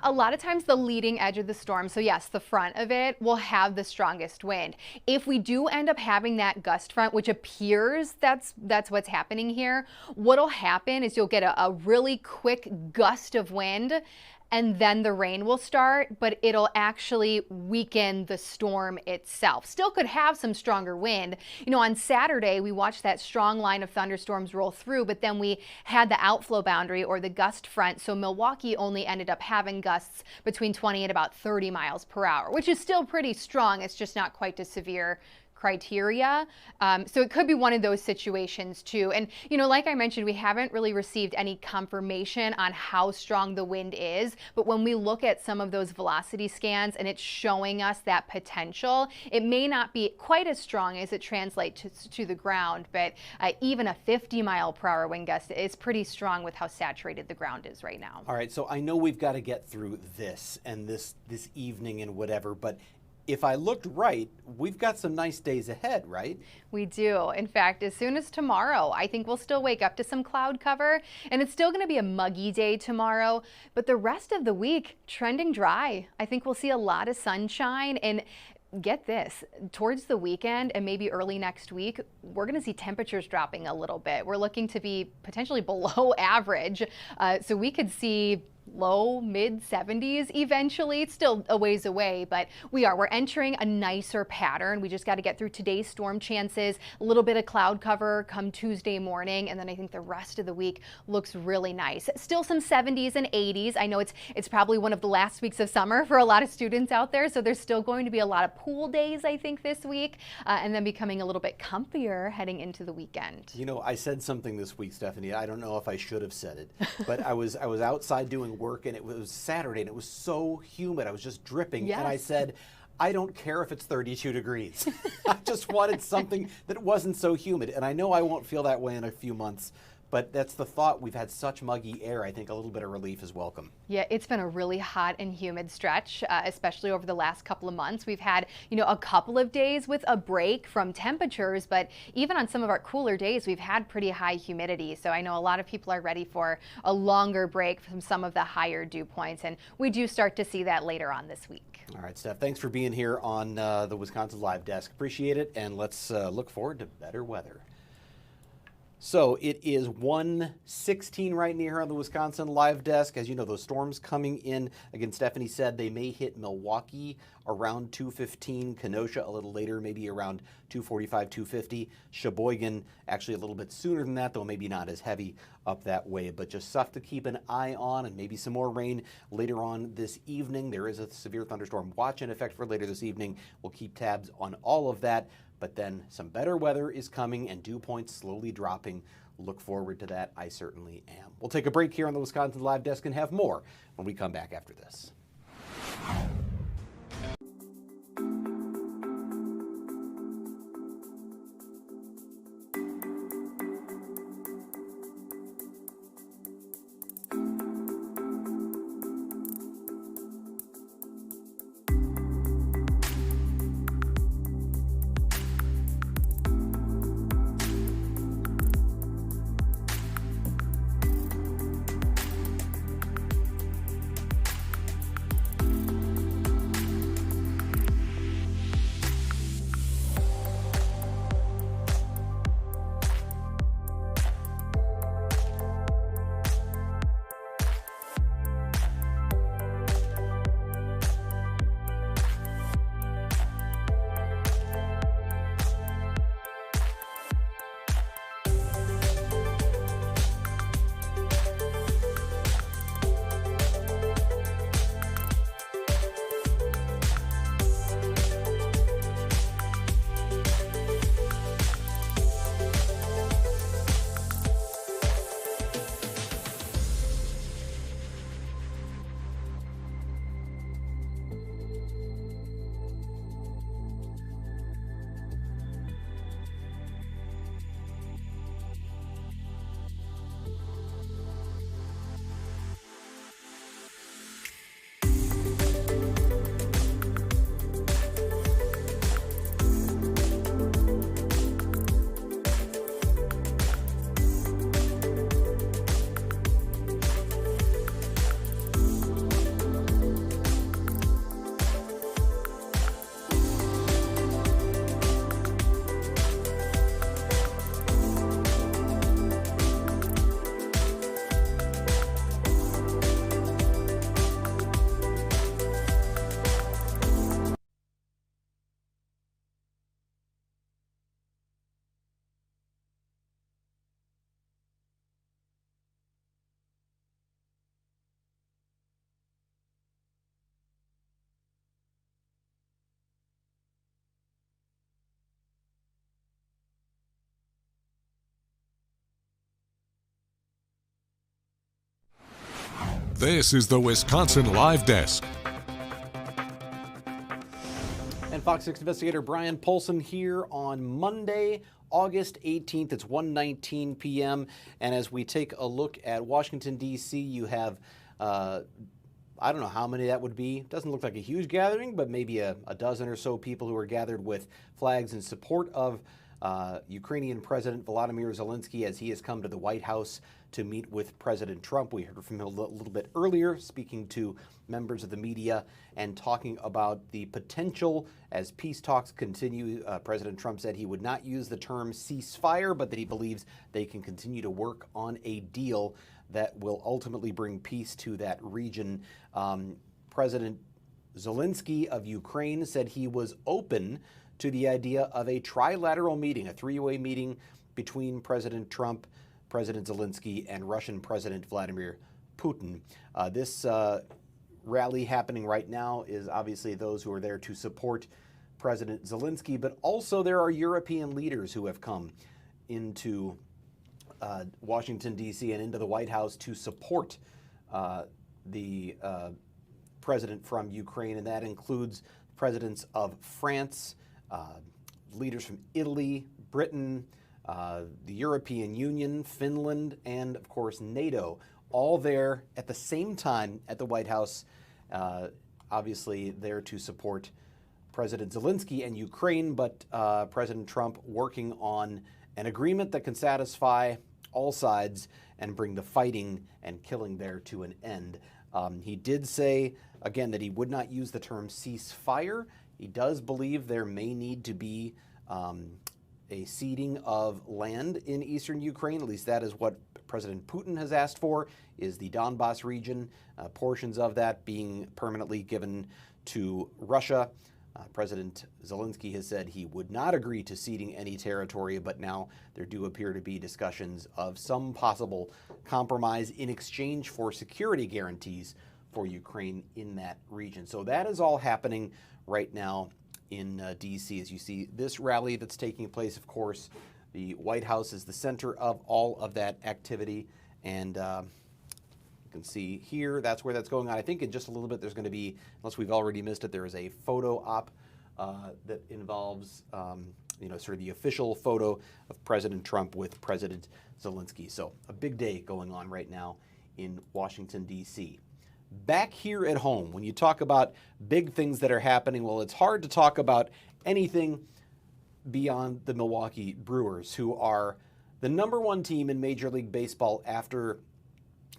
A lot of times the leading edge of the storm, so yes, the front of it will have the strongest wind. If we do end up having that gust front, which appears that's what's happening here, what'll happen is you'll get a really quick gust of wind, and then the rain will start, but it'll actually weaken the storm itself. Still could have some stronger wind. You know, on Saturday, we watched that strong line of thunderstorms roll through, but then we had the outflow boundary or the gust front, so Milwaukee only ended up having gusts between 20 and about 30 miles per hour, which is still pretty strong. It's just not quite as severe criteria. So it could be one of those situations too. And, you know, like I mentioned, we haven't really received any confirmation on how strong the wind is, but when we look at some of those velocity scans and it's showing us that potential, it may not be quite as strong as it translates to the ground, but even a 50-mile-per-hour wind gust is pretty strong with how saturated the ground is right now. All right, so I know we've got to get through this and this evening and whatever, but if I looked right, we've got some nice days ahead, right? We do. In fact, as soon as tomorrow, I think we'll still wake up to some cloud cover, and it's still going to be a muggy day tomorrow, but the rest of the week, trending dry. I think we'll see a lot of sunshine, and get this, towards the weekend and maybe early next week, we're going to see temperatures dropping a little bit. We're looking to be potentially below average, so we could see low, mid 70s eventually. It's still a ways away, but we're entering a nicer pattern. We just got to get through today's storm chances, a little bit of cloud cover come Tuesday morning, and then I think the rest of the week looks really nice. Still some 70s and 80s. I know it's probably one of the last weeks of summer for a lot of students out there, so there's still going to be a lot of pool days, I think, this week, and then becoming a little bit comfier heading into the weekend. You know, I said something this week, Stephanie. I don't know if I should have said it, but I was outside doing work, and it was Saturday, and it was so humid. I was just dripping, Yes. and I said, I don't care if it's 32 degrees. I just wanted something that wasn't so humid, and I know I won't feel that way in a few months, but that's the thought. We've had such muggy air. I think a little bit of relief is welcome. Yeah, it's been a really hot and humid stretch, especially over the last couple of months. We've had, a couple of days with a break from temperatures, but even on some of our cooler days, we've had pretty high humidity. So I know a lot of people are ready for a longer break from some of the higher dew points, and we do start to see that later on this week. All right, Steph, thanks for being here on the Wisconsin Live Desk. Appreciate it, and let's look forward to better weather. So it is 1:16 right near on the Wisconsin Live Desk. As you know, those storms coming in. Again, Stephanie said they may hit Milwaukee around 2:15, Kenosha a little later, maybe around 2:45, 2:50. Sheboygan actually a little bit sooner than that, though maybe not as heavy up that way. But just stuff to keep an eye on, and maybe some more rain later on this evening. There is a severe thunderstorm watch in effect for later this evening. We'll keep tabs on all of that. But then some better weather is coming and dew points slowly dropping. Look forward to that. I certainly am. We'll take a break here on the Wisconsin Live Desk and have more when we come back after this. This is the Wisconsin Live Desk. And Fox 6 investigator Brian Polson here on Monday, August 18th. It's 1:19 p.m. And as we take a look at Washington, D.C., you have I don't know how many that would be. Doesn't look like a huge gathering, but maybe a dozen or so people who are gathered with flags in support of Ukrainian President Volodymyr Zelensky as he has come to the White House to meet with President Trump. We heard from him a little bit earlier, speaking to members of the media and talking about the potential as peace talks continue. President Trump said he would not use the term ceasefire, but that he believes they can continue to work on a deal that will ultimately bring peace to that region. President Zelensky of Ukraine said he was open to the idea of a trilateral meeting, a three-way meeting between President Trump, President Zelensky, and Russian President Vladimir Putin. This rally happening right now is obviously those who are there to support President Zelensky, but also there are European leaders who have come into Washington, D.C. and into the White House to support the president from Ukraine, and that includes presidents of France, leaders from Italy, Britain, the European Union, Finland, and of course NATO, all there at the same time at the White House, obviously there to support President Zelensky and Ukraine, but President Trump working on an agreement that can satisfy all sides and bring the fighting and killing there to an end. He did say, again, that he would not use the term ceasefire. He does believe there may need to be a ceding of land in eastern Ukraine. At least that is what President Putin has asked for, is the Donbas region, portions of that being permanently given to Russia. President Zelensky has said he would not agree to ceding any territory, but now there do appear to be discussions of some possible compromise in exchange for security guarantees for Ukraine in that region. So that is all happening right now in D.C. As you see this rally that's taking place, of course, the White House is the center of all of that activity, and you can see here, that's where that's going on. I think in just a little bit there's going to be, unless we've already missed it, there is a photo op that involves, sort of the official photo of President Trump with President Zelensky. So a big day going on right now in Washington, D.C. Back here at home, when you talk about big things that are happening, well, it's hard to talk about anything beyond the Milwaukee Brewers, who are the #1 team in Major League Baseball after,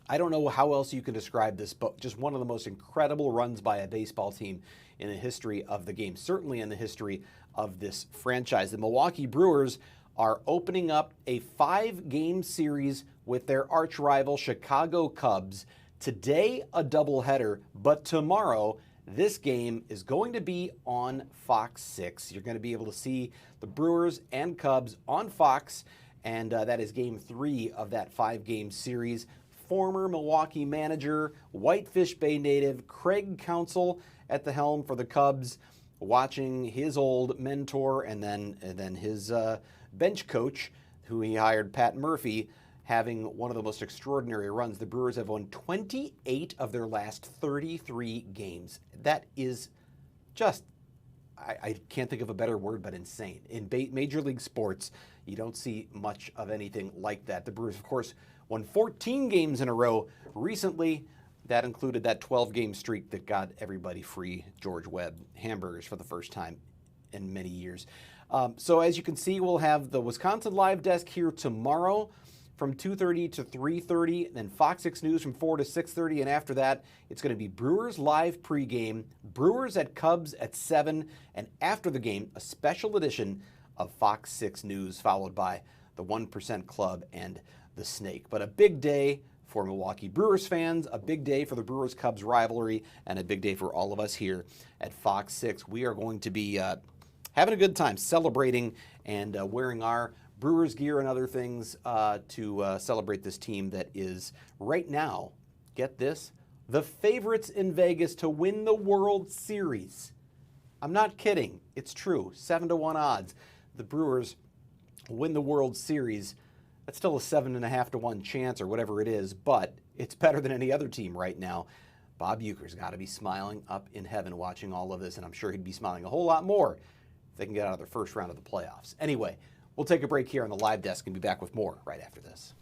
I don't know how else you can describe this, but just one of the most incredible runs by a baseball team in the history of the game, certainly in the history of this franchise. The Milwaukee Brewers are opening up a 5-game series with their arch rival Chicago Cubs. Today, a doubleheader, but tomorrow, this game is going to be on Fox 6. You're going to be able to see the Brewers and Cubs on Fox, and that is Game 3 of that 5-game series. Former Milwaukee manager, Whitefish Bay native Craig Counsell at the helm for the Cubs, watching his old mentor and then his bench coach, who he hired, Pat Murphy, having one of the most extraordinary runs. The Brewers have won 28 of their last 33 games. That is just, I can't think of a better word, but insane. In Major League sports, you don't see much of anything like that. The Brewers, of course, won 14 games in a row recently. That included that 12-game streak that got everybody free George Webb hamburgers for the first time in many years. So as you can see, we'll have the Wisconsin Live Desk here tomorrow from 2:30 to 3:30, then Fox 6 News from 4 to 6:30, and after that, it's going to be Brewers Live pregame, Brewers at Cubs at 7, and after the game, a special edition of Fox 6 News, followed by the 1% Club and the Snake. But a big day for Milwaukee Brewers fans, a big day for the Brewers-Cubs rivalry, and a big day for all of us here at Fox 6. We are going to be having a good time celebrating and wearing our Brewers gear and other things to celebrate this team that is right now, get this, the favorites in Vegas to win the World Series. I'm not kidding. It's true. 7-1 odds. The Brewers win the World Series. That's still a 7.5 to 1 chance or whatever it is, but it's better than any other team right now. Bob Uecker's got to be smiling up in heaven watching all of this, and I'm sure he'd be smiling a whole lot more if they can get out of their first round of the playoffs. Anyway, we'll take a break here on the Live Desk and be back with more right after this.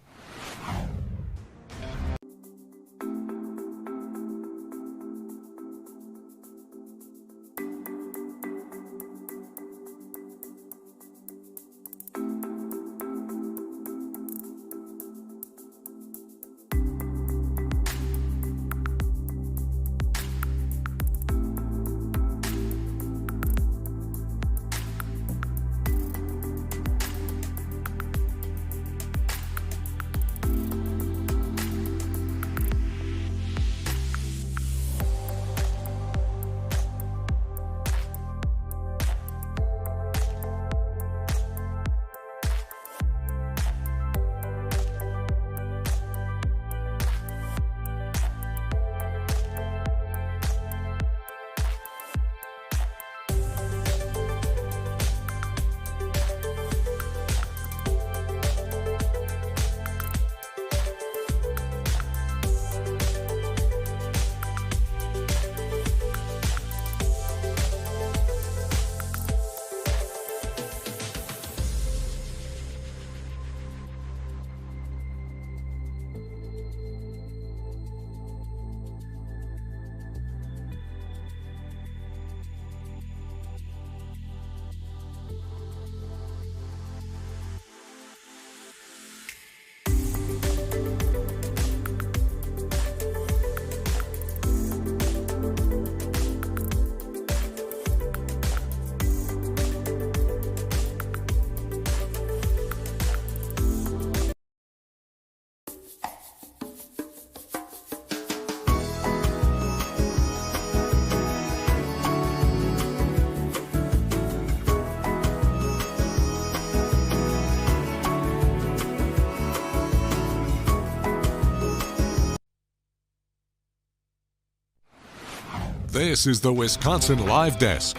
This is the Wisconsin Live Desk.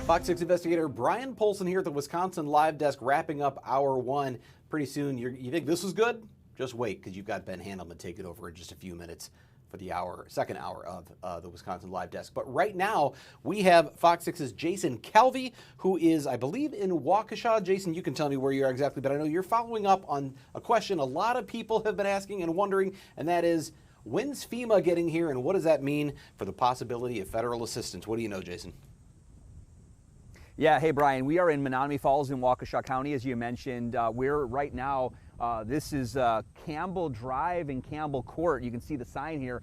Fox 6 investigator Brian Polson here at the Wisconsin Live Desk, wrapping up hour one. Pretty soon, you think this is good? Just wait, because you've got Ben Handelman taking over in just a few minutes for the second hour of the Wisconsin Live Desk. But right now, we have Fox 6's Jason Calvi, who is, I believe, in Waukesha. Jason, you can tell me where you are exactly, but I know you're following up on a question a lot of people have been asking and wondering, and that is, when's FEMA getting here, and what does that mean for the possibility of federal assistance? What do you know, Jason? Yeah, hey Brian, we are in Menominee Falls in Waukesha County, as you mentioned. We're right now, this is Campbell Drive and Campbell Court. You can see the sign here.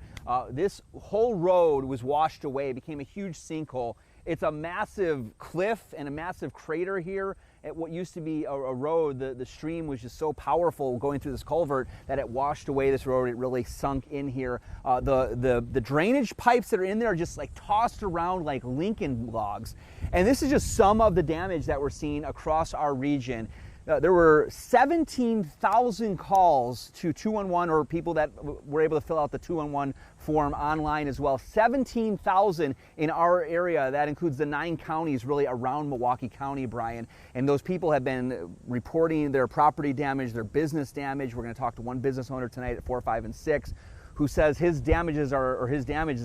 This whole road was washed away, became a huge sinkhole. It's a massive cliff and a massive crater here. At what used to be a road, the stream was just so powerful going through this culvert that it washed away this road. It really sunk in here. The drainage pipes that are in there are just like tossed around like Lincoln logs. And this is just some of the damage that we're seeing across our region. There were 17,000 calls to 211, or people that were able to fill out the 211 form online as well. 17,000 in our area. That includes the 9 counties really around Milwaukee County, Brian. And those people have been reporting their property damage, their business damage. We're going to talk to one business owner tonight at 4, 5, and 6 who says his damage is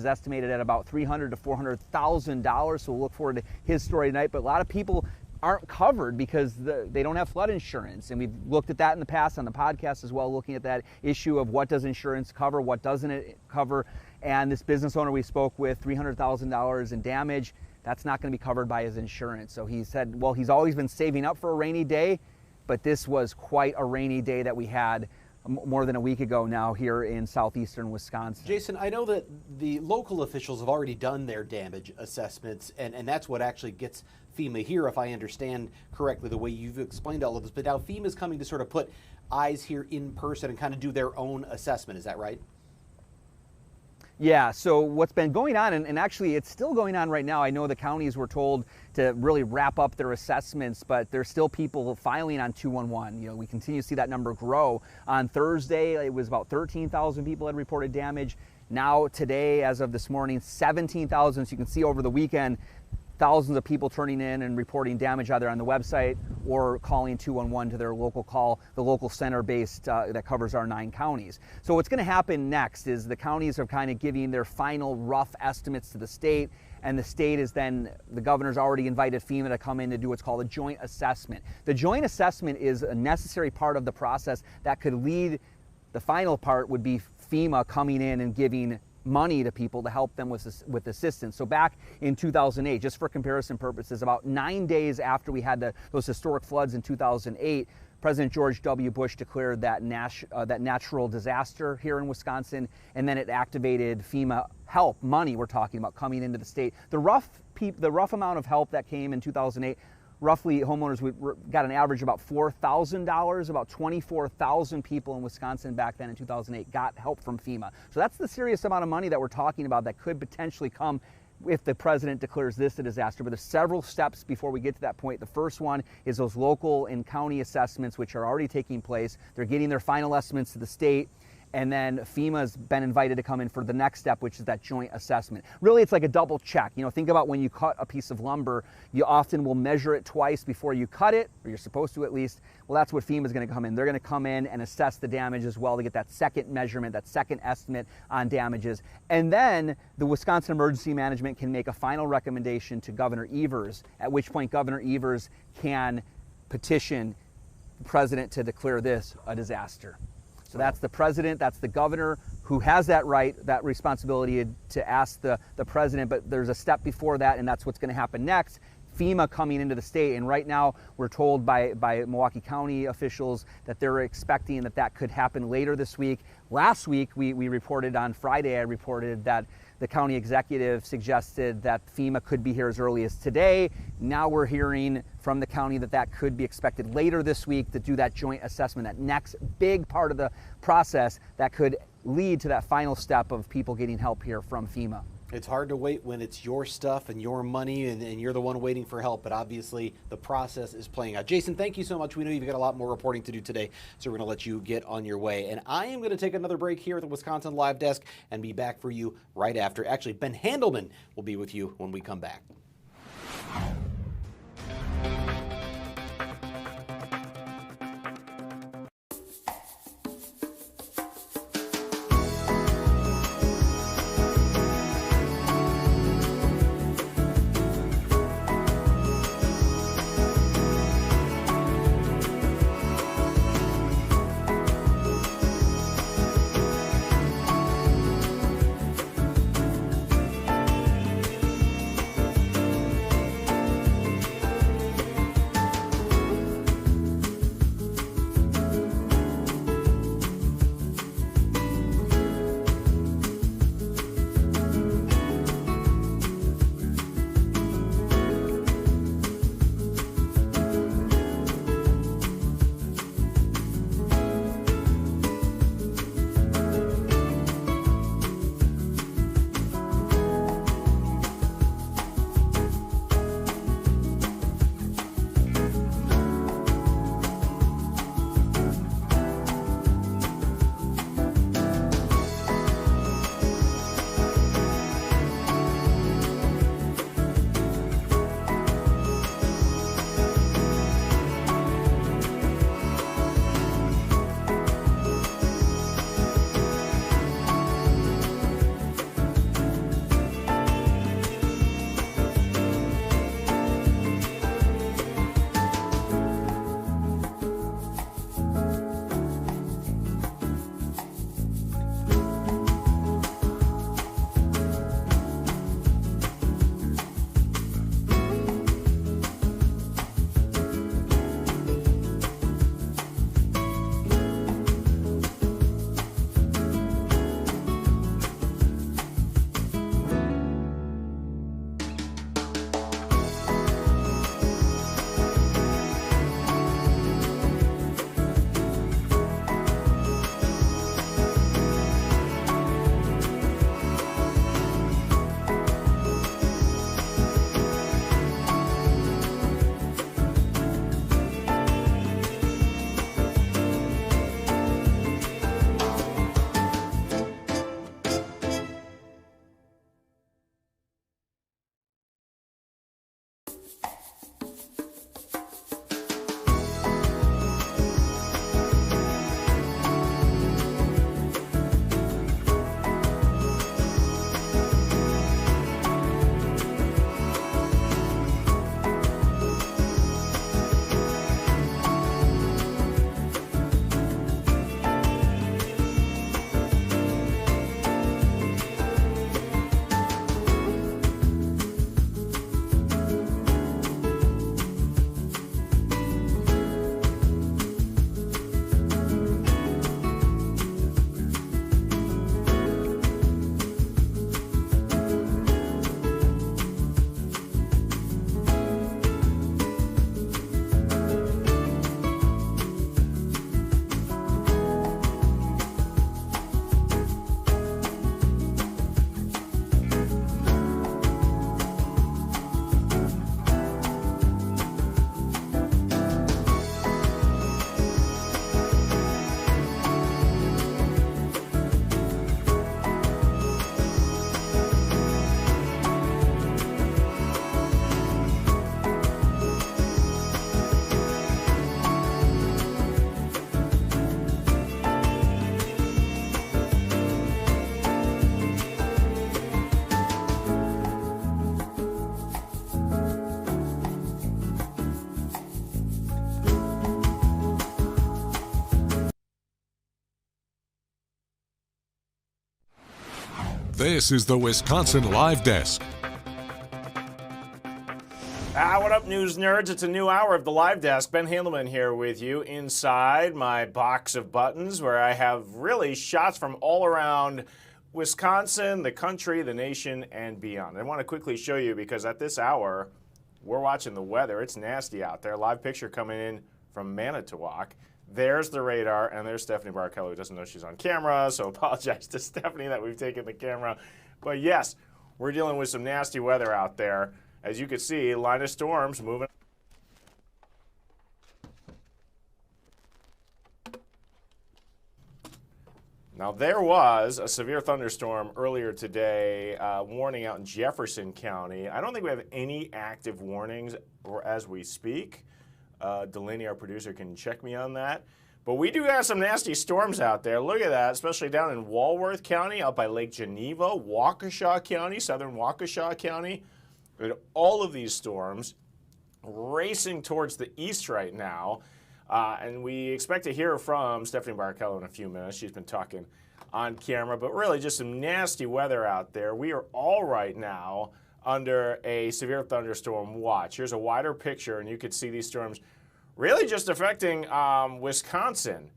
estimated at about $300,000 to $400,000. So we'll look forward to his story tonight. But a lot of people aren't covered because they don't have flood insurance. And we've looked at that in the past on the podcast as well, looking at that issue of what does insurance cover, what doesn't it cover. And this business owner we spoke with, $300,000 in damage, that's not going to be covered by his insurance. So he said, well, he's always been saving up for a rainy day, but this was quite a rainy day that we had more than a week ago now here in southeastern Wisconsin. Jason, I know that the local officials have already done their damage assessments, and that's what actually gets FEMA here, if I understand correctly, the way you've explained all of this. But now FEMA is coming to sort of put eyes here in person and kind of do their own assessment. Is that right? Yeah, so what's been going on, and actually it's still going on right now. I know the counties were told to really wrap up their assessments, but there's still people filing on 211. You know, we continue to see that number grow. On Thursday, it was about 13,000 people had reported damage. Now today, as of this morning, 17,000. So you can see over the weekend, thousands of people turning in and reporting damage either on the website or calling 211 to their local call, the local center based that covers our 9 counties. So what's going to happen next is the counties are kind of giving their final rough estimates to the state, and the state is then, the governor's already invited FEMA to come in to do what's called a joint assessment. The joint assessment is a necessary part of the process that could lead, the final part would be FEMA coming in and giving money to people to help them with assistance. So back in 2008, just for comparison purposes, about 9 days after we had those historic floods in 2008, President George W. Bush declared that natural disaster here in Wisconsin, and then it activated FEMA help, money we're talking about, coming into the state. The rough amount of help that came in 2008, roughly homeowners got an average about $4,000. About 24,000 people in Wisconsin back then in 2008 got help from FEMA. So that's the serious amount of money that we're talking about that could potentially come if the president declares this a disaster. But there's several steps before we get to that point. The first one is those local and county assessments, which are already taking place. They're getting their final estimates to the state. And then FEMA's been invited to come in for the next step, which is that joint assessment. Really, it's like a double check. You know, think about when you cut a piece of lumber, you often will measure it twice before you cut it, or you're supposed to at least. Well, that's what FEMA's going to come in. They're going to come in and assess the damage as well to get that second measurement, that second estimate on damages. And then the Wisconsin Emergency Management can make a final recommendation to Governor Evers, at which point Governor Evers can petition the president to declare this a disaster. So that's the president, that's the governor who has that right, that responsibility to ask the president, but there's a step before that, and that's what's going to happen next. FEMA coming into the state, and right now we're told by Milwaukee County officials that they're expecting that could happen later this week. Last week, we reported on Friday, I reported that the county executive suggested that FEMA could be here as early as today. Now we're hearing from the county that could be expected later this week to do that joint assessment, that next big part of the process that could lead to that final step of people getting help here from FEMA. It's hard to wait when it's your stuff and your money and you're the one waiting for help, but obviously the process is playing out. Jason, thank you so much. We know you've got a lot more reporting to do today, so we're going to let you get on your way. And I am going to take another break here at the Wisconsin Live Desk and be back for you right after. Actually, Ben Handelman will be with you when we come back. This is the Wisconsin Live Desk. What up, news nerds? It's a new hour of the Live Desk. Ben Handelman here with you inside my box of buttons where I have really shots from all around Wisconsin, the country, the nation, and beyond. I want to quickly show you because at this hour, we're watching the weather. It's nasty out there. Live picture coming in from Manitowoc. There's the radar, and there's Stephanie Barkello, who doesn't know she's on camera, so apologize to Stephanie that we've taken the camera. But yes, we're dealing with some nasty weather out there. As you can see, line of storms moving. Now, there was a severe thunderstorm earlier today, warning out in Jefferson County. I don't think we have any active warnings or as we speak. Delaney, our producer, can check me on that. But we do have some nasty storms out there. Look at that, especially down in Walworth County, out by Lake Geneva, Waukesha County, southern Waukesha County. And all of these storms racing towards the east right now. And we expect to hear from Stephanie Barkello in a few minutes. She's been talking on camera, but really just some nasty weather out there. We are all right now under a severe thunderstorm watch. Here's a wider picture, and you can see these storms really just affecting Wisconsin,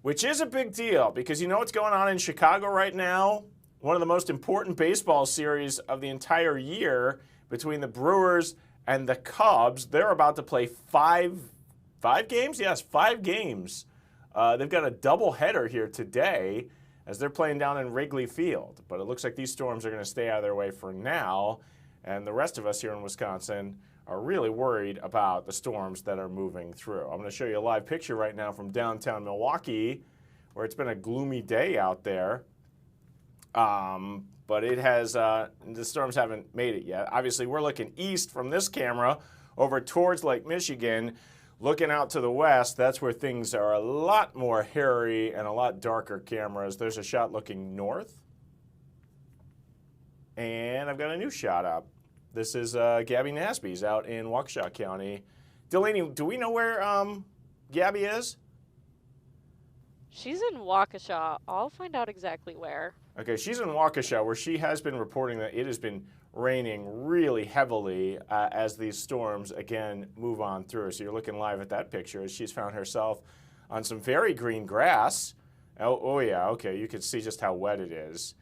which is a big deal because you know what's going on in Chicago right now? One of the most important baseball series of the entire year between the Brewers and the Cubs. They're about to play five games? Yes, 5 games. They've got a doubleheader here today as they're playing down in Wrigley Field. But it looks like these storms are going to stay out of their way for now. And the rest of us here in Wisconsin are really worried about the storms that are moving through. I'm going to show you a live picture right now from downtown Milwaukee, where it's been a gloomy day out there. But it has, the storms haven't made it yet. Obviously, we're looking east from this camera over towards Lake Michigan. Looking out to the west, that's where things are a lot more hairy and a lot darker cameras. There's a shot looking north. And I've got a new shot up. This is Gabby Nasby's out in Waukesha County. Delaney, do we know where Gabby is? She's in Waukesha. I'll find out exactly where. Okay, she's in Waukesha, where she has been reporting that it has been raining really heavily as these storms, again, move on through. So you're looking live at that picture as she's found herself on some very green grass. Oh yeah, okay, you can see just how wet it is.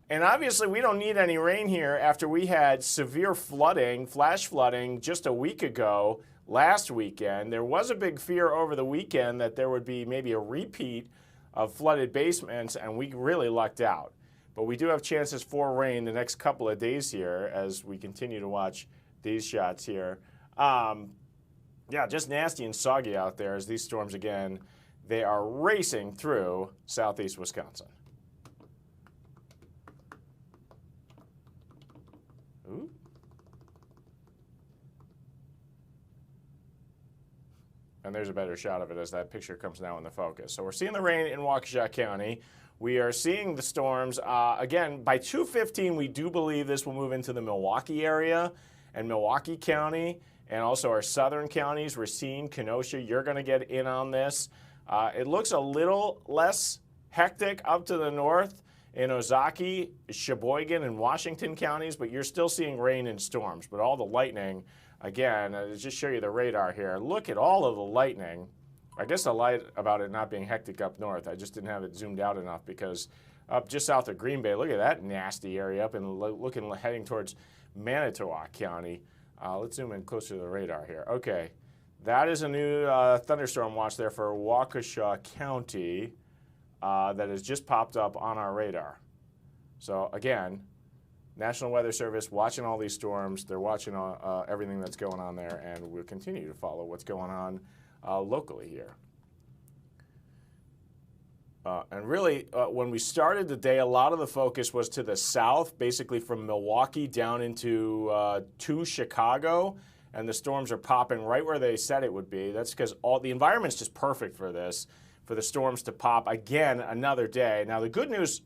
And obviously, we don't need any rain here after we had severe flooding, flash flooding, just a week ago, last weekend. There was a big fear over the weekend that there would be maybe a repeat of flooded basements, and we really lucked out. But we do have chances for rain the next couple of days here as we continue to watch these shots here. Yeah, just nasty and soggy out there as these storms, again, they are racing through southeast Wisconsin. Ooh. And there's a better shot of it as that picture comes now in the focus. So we're seeing the rain in Waukesha County. We are seeing the storms. Again, by 2:15, we do believe this will move into the Milwaukee area and Milwaukee County and also our southern counties. Racine, Kenosha, you're going to get in on this. It looks a little less hectic up to the north in Ozaki, Sheboygan, and Washington counties, but you're still seeing rain and storms. But all the lightning, again, I'll just show you the radar here. Look at all of the lightning. I guess I lied about it not being hectic up north. I just didn't have it zoomed out enough because up just south of Green Bay, look at that nasty area up and heading towards Manitowoc County. Let's zoom in closer to the radar here. Okay, that is a new thunderstorm watch there for Waukesha County that has just popped up on our radar. So again, National Weather Service watching all these storms. They're watching everything that's going on there, and we'll continue to follow what's going on locally here. And really, when we started the day, a lot of the focus was to the south, basically from Milwaukee down into to Chicago, and the storms are popping right where they said it would be. That's because the environment's just perfect for this, for the storms to pop again another day. Now, the good news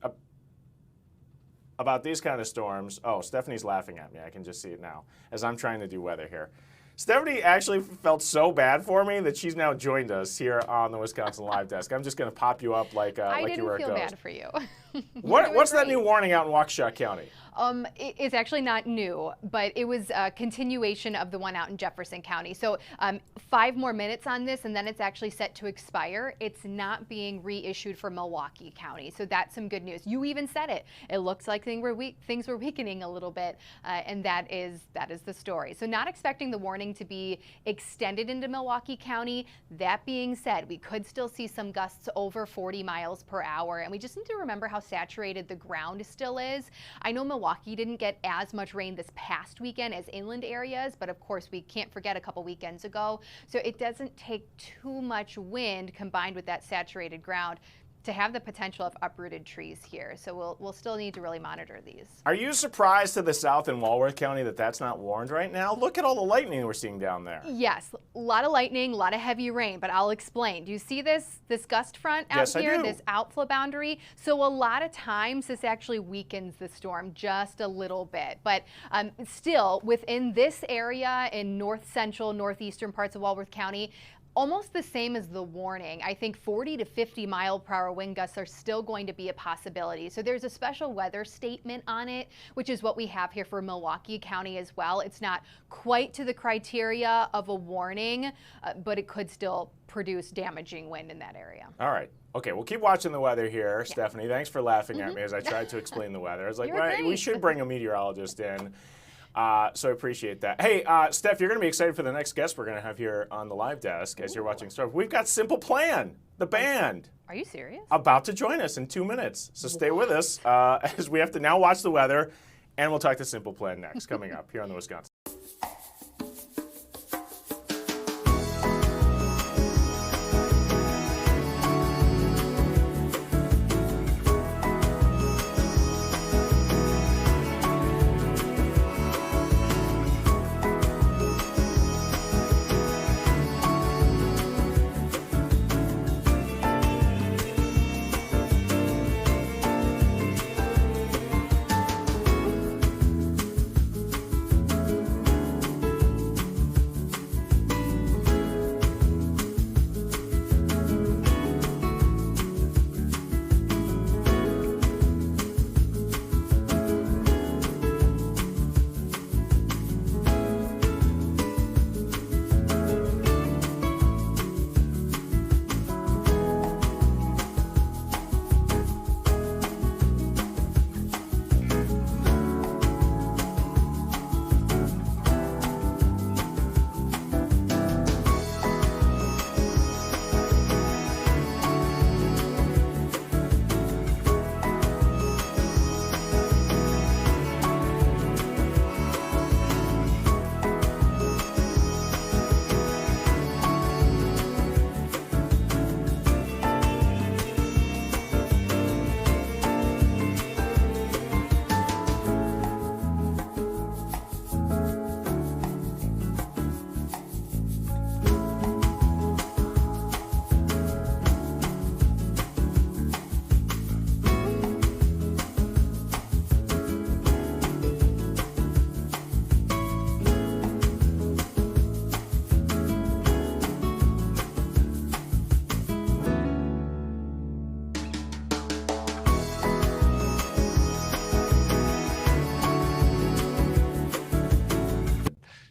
about these kind of storms, oh, Stephanie's laughing at me. I can just see it now as I'm trying to do weather here. Stephanie actually felt so bad for me that she's now joined us here on the Wisconsin Live Desk. I'm just going to pop you up like you were a ghost. I didn't feel bad for you. What's that new warning out in Waukesha County? It's actually not new, but it was a continuation of the one out in Jefferson County. So 5 more minutes on this, and then it's actually set to expire. It's not being reissued for Milwaukee County, so that's some good news. You even said it. It looks like things were weakening a little bit, and that is the story. So not expecting the warning to be extended into Milwaukee County. That being said, we could still see some gusts over 40 miles per hour, and we just need to remember how saturated the ground still is. I know Milwaukee Milwaukee didn't get as much rain this past weekend as inland areas, but of course we can't forget a couple weekends ago. So it doesn't take too much wind combined with that saturated ground to have the potential of uprooted trees here. So we'll still need to really monitor these. Are you surprised to the south in Walworth County that that's not warned right now? Look at all the lightning we're seeing down there. Yes, a lot of lightning, a lot of heavy rain, but I'll explain. Do you see this gust front out Yes, here, I do. this outflow boundary? So a lot of times this actually weakens the storm just a little bit, but still within this area in north central, northeastern parts of Walworth County, almost the same as the warning. I think 40 to 50 mile per hour wind gusts are still going to be a possibility. So there's a special weather statement on it, which is what we have here for Milwaukee County as well. It's not quite to the criteria of a warning, but it could still produce damaging wind in that area. All right. Okay, we'll keep watching the weather here. Stephanie, thanks for laughing at me as I tried to explain the weather. I was like, You were well, we great. should bring a meteorologist in. So I appreciate that. Hey, Steph, you're going to be excited for the next guest we're going to have here on the live desk as you're watching Storm. We've got Simple Plan, the band, Are you serious? about to join us in 2 minutes. So stay with us as we have to now watch the weather, and we'll talk to Simple Plan next, coming up here on the Wisconsin.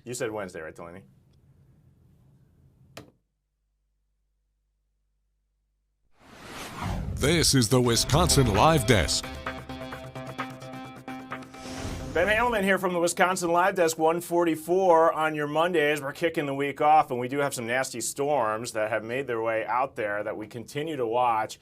You said Wednesday, right, Delaney? This is the Wisconsin Live Desk. Ben Handelman here from the Wisconsin Live Desk, 144 on your Mondays. We're kicking the week off, and we do have some nasty storms that have made their way out there that we continue to watch.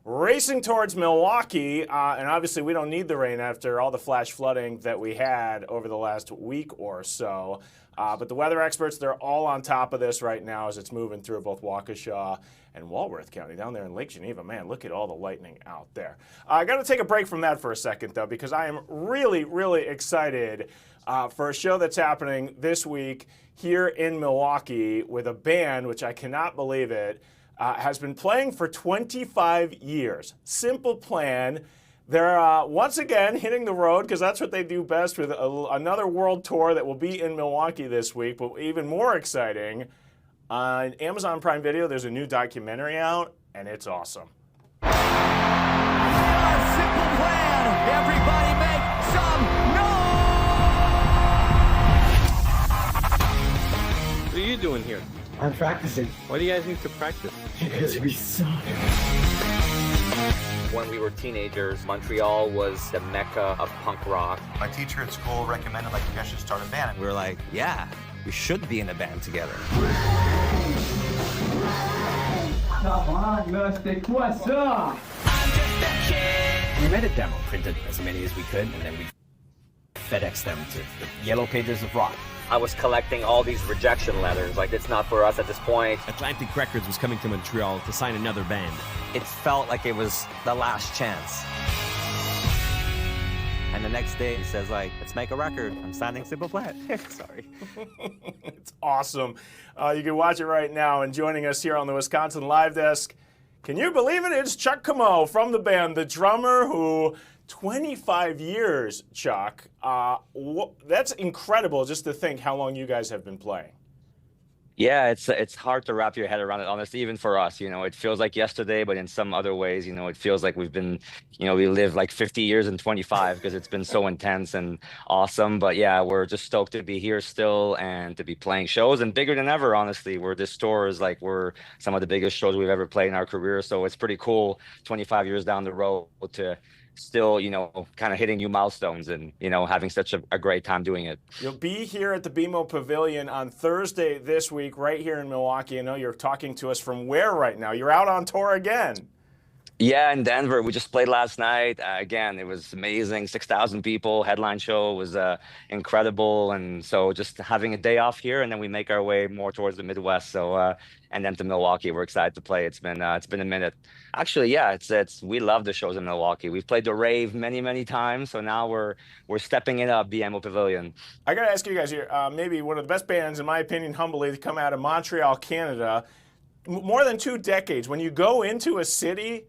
Racing towards Milwaukee, and obviously we don't need the rain after all the flash flooding that we had over the last week or so. But the weather experts, they're all on top of this right now as it's moving through both Waukesha and Walworth County down there in Lake Geneva. Man, look at all the lightning out there. I got to take a break from that for a second, though, because I am really, really excited for a show that's happening this week here in Milwaukee with a band, which I cannot believe it, has been playing for 25 years. Simple Plan. They're once again hitting the road because that's what they do best with another world tour that will be in Milwaukee this week. But even more exciting, on Amazon Prime Video, there's a new documentary out, and it's awesome. Simple Plan. Everybody make some noise! What are you doing here? I'm practicing. Why do you guys need to practice? Because we suck. When we were teenagers, Montreal was the mecca of punk rock. My teacher at school recommended you guys should start a band. We were like, yeah, we should be in a band together. Come on, Mystic, what's up? We made a demo, printed as many as we could, and then we FedEx them to the yellow pages of rock. I was collecting all these rejection letters, like it's not for us at this point. Atlantic Records was coming to Montreal to sign another band. It felt like it was the last chance. And the next day he says like, let's make a record. I'm signing Simple Plan. Sorry. It's awesome. You can watch it right now. And joining us here on the Wisconsin Live Desk, can you believe it? It's Chuck Camo from the band, the drummer who 25 years, Chuck. That's incredible just to think how long you guys have been playing. Yeah, it's hard to wrap your head around it, honestly, even for us. You know, it feels like yesterday, but in some other ways, you know, it feels like we've been, you know, we lived like 50 years and 25 because it's been so intense and awesome. But yeah, we're just stoked to be here still and to be playing shows, and bigger than ever, honestly. This tour is like, we're some of the biggest shows we've ever played in our career. So it's pretty cool 25 years down the road to still, you know, kind of hitting new milestones and, you know, having such a great time doing it. You'll be here at the BMO Pavilion on Thursday this week, right here in Milwaukee. I know you're talking to us from where right now? You're out on tour again. Yeah, in Denver. We just played last night. Again, it was amazing. 6,000 people. Headline show was incredible. And so just having a day off here, and then we make our way more towards the Midwest. So and then to Milwaukee. We're excited to play. It's been a minute. Actually, yeah, it's we love the shows in Milwaukee. We've played the Rave many times. So now we're stepping it up, BMO Pavilion. I got to ask you guys here, maybe one of the best bands, in my opinion, humbly, to come out of Montreal, Canada. More than 2 decades. When you go into a city,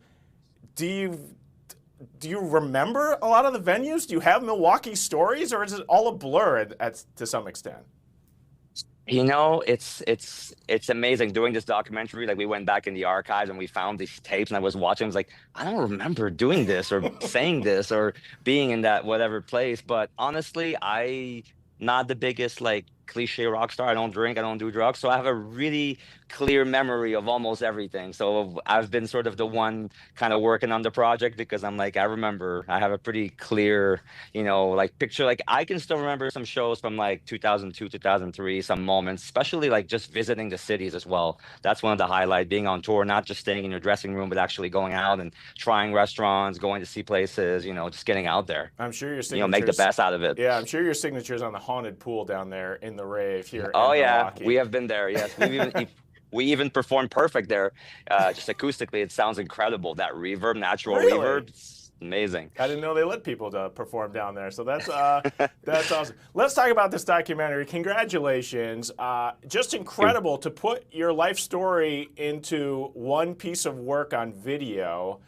do you remember a lot of the venues? Do you have Milwaukee stories, or is it all a blur to some extent? You know, it's amazing doing this documentary. Like, we went back in the archives and we found these tapes, and I was watching. I was like, I don't remember doing this or saying this or being in that whatever place. But honestly, not the biggest like cliche rock star. I don't drink, I don't do drugs. So I have a really clear memory of almost everything. So I've been sort of the one kind of working on the project because I'm like, I remember, I have a pretty clear, you know, like picture. Like, I can still remember some shows from like 2002, 2003, some moments, especially like just visiting the cities as well. That's one of the highlights, being on tour, not just staying in your dressing room, but actually going out and trying restaurants, going to see places, you know, just getting out there. I'm sure your signatures, you know, make the best out of it. Yeah, I'm sure your signature's on the haunted pool down there in the Rave here. Oh yeah, Milwaukee. We have been there. Yes, we even performed perfect there. Just acoustically, it sounds incredible. That reverb, natural reverb, it's amazing. I didn't know they let people to perform down there, so that's that's awesome. Let's talk about this documentary. Congratulations! Just incredible to put your life story into one piece of work on video.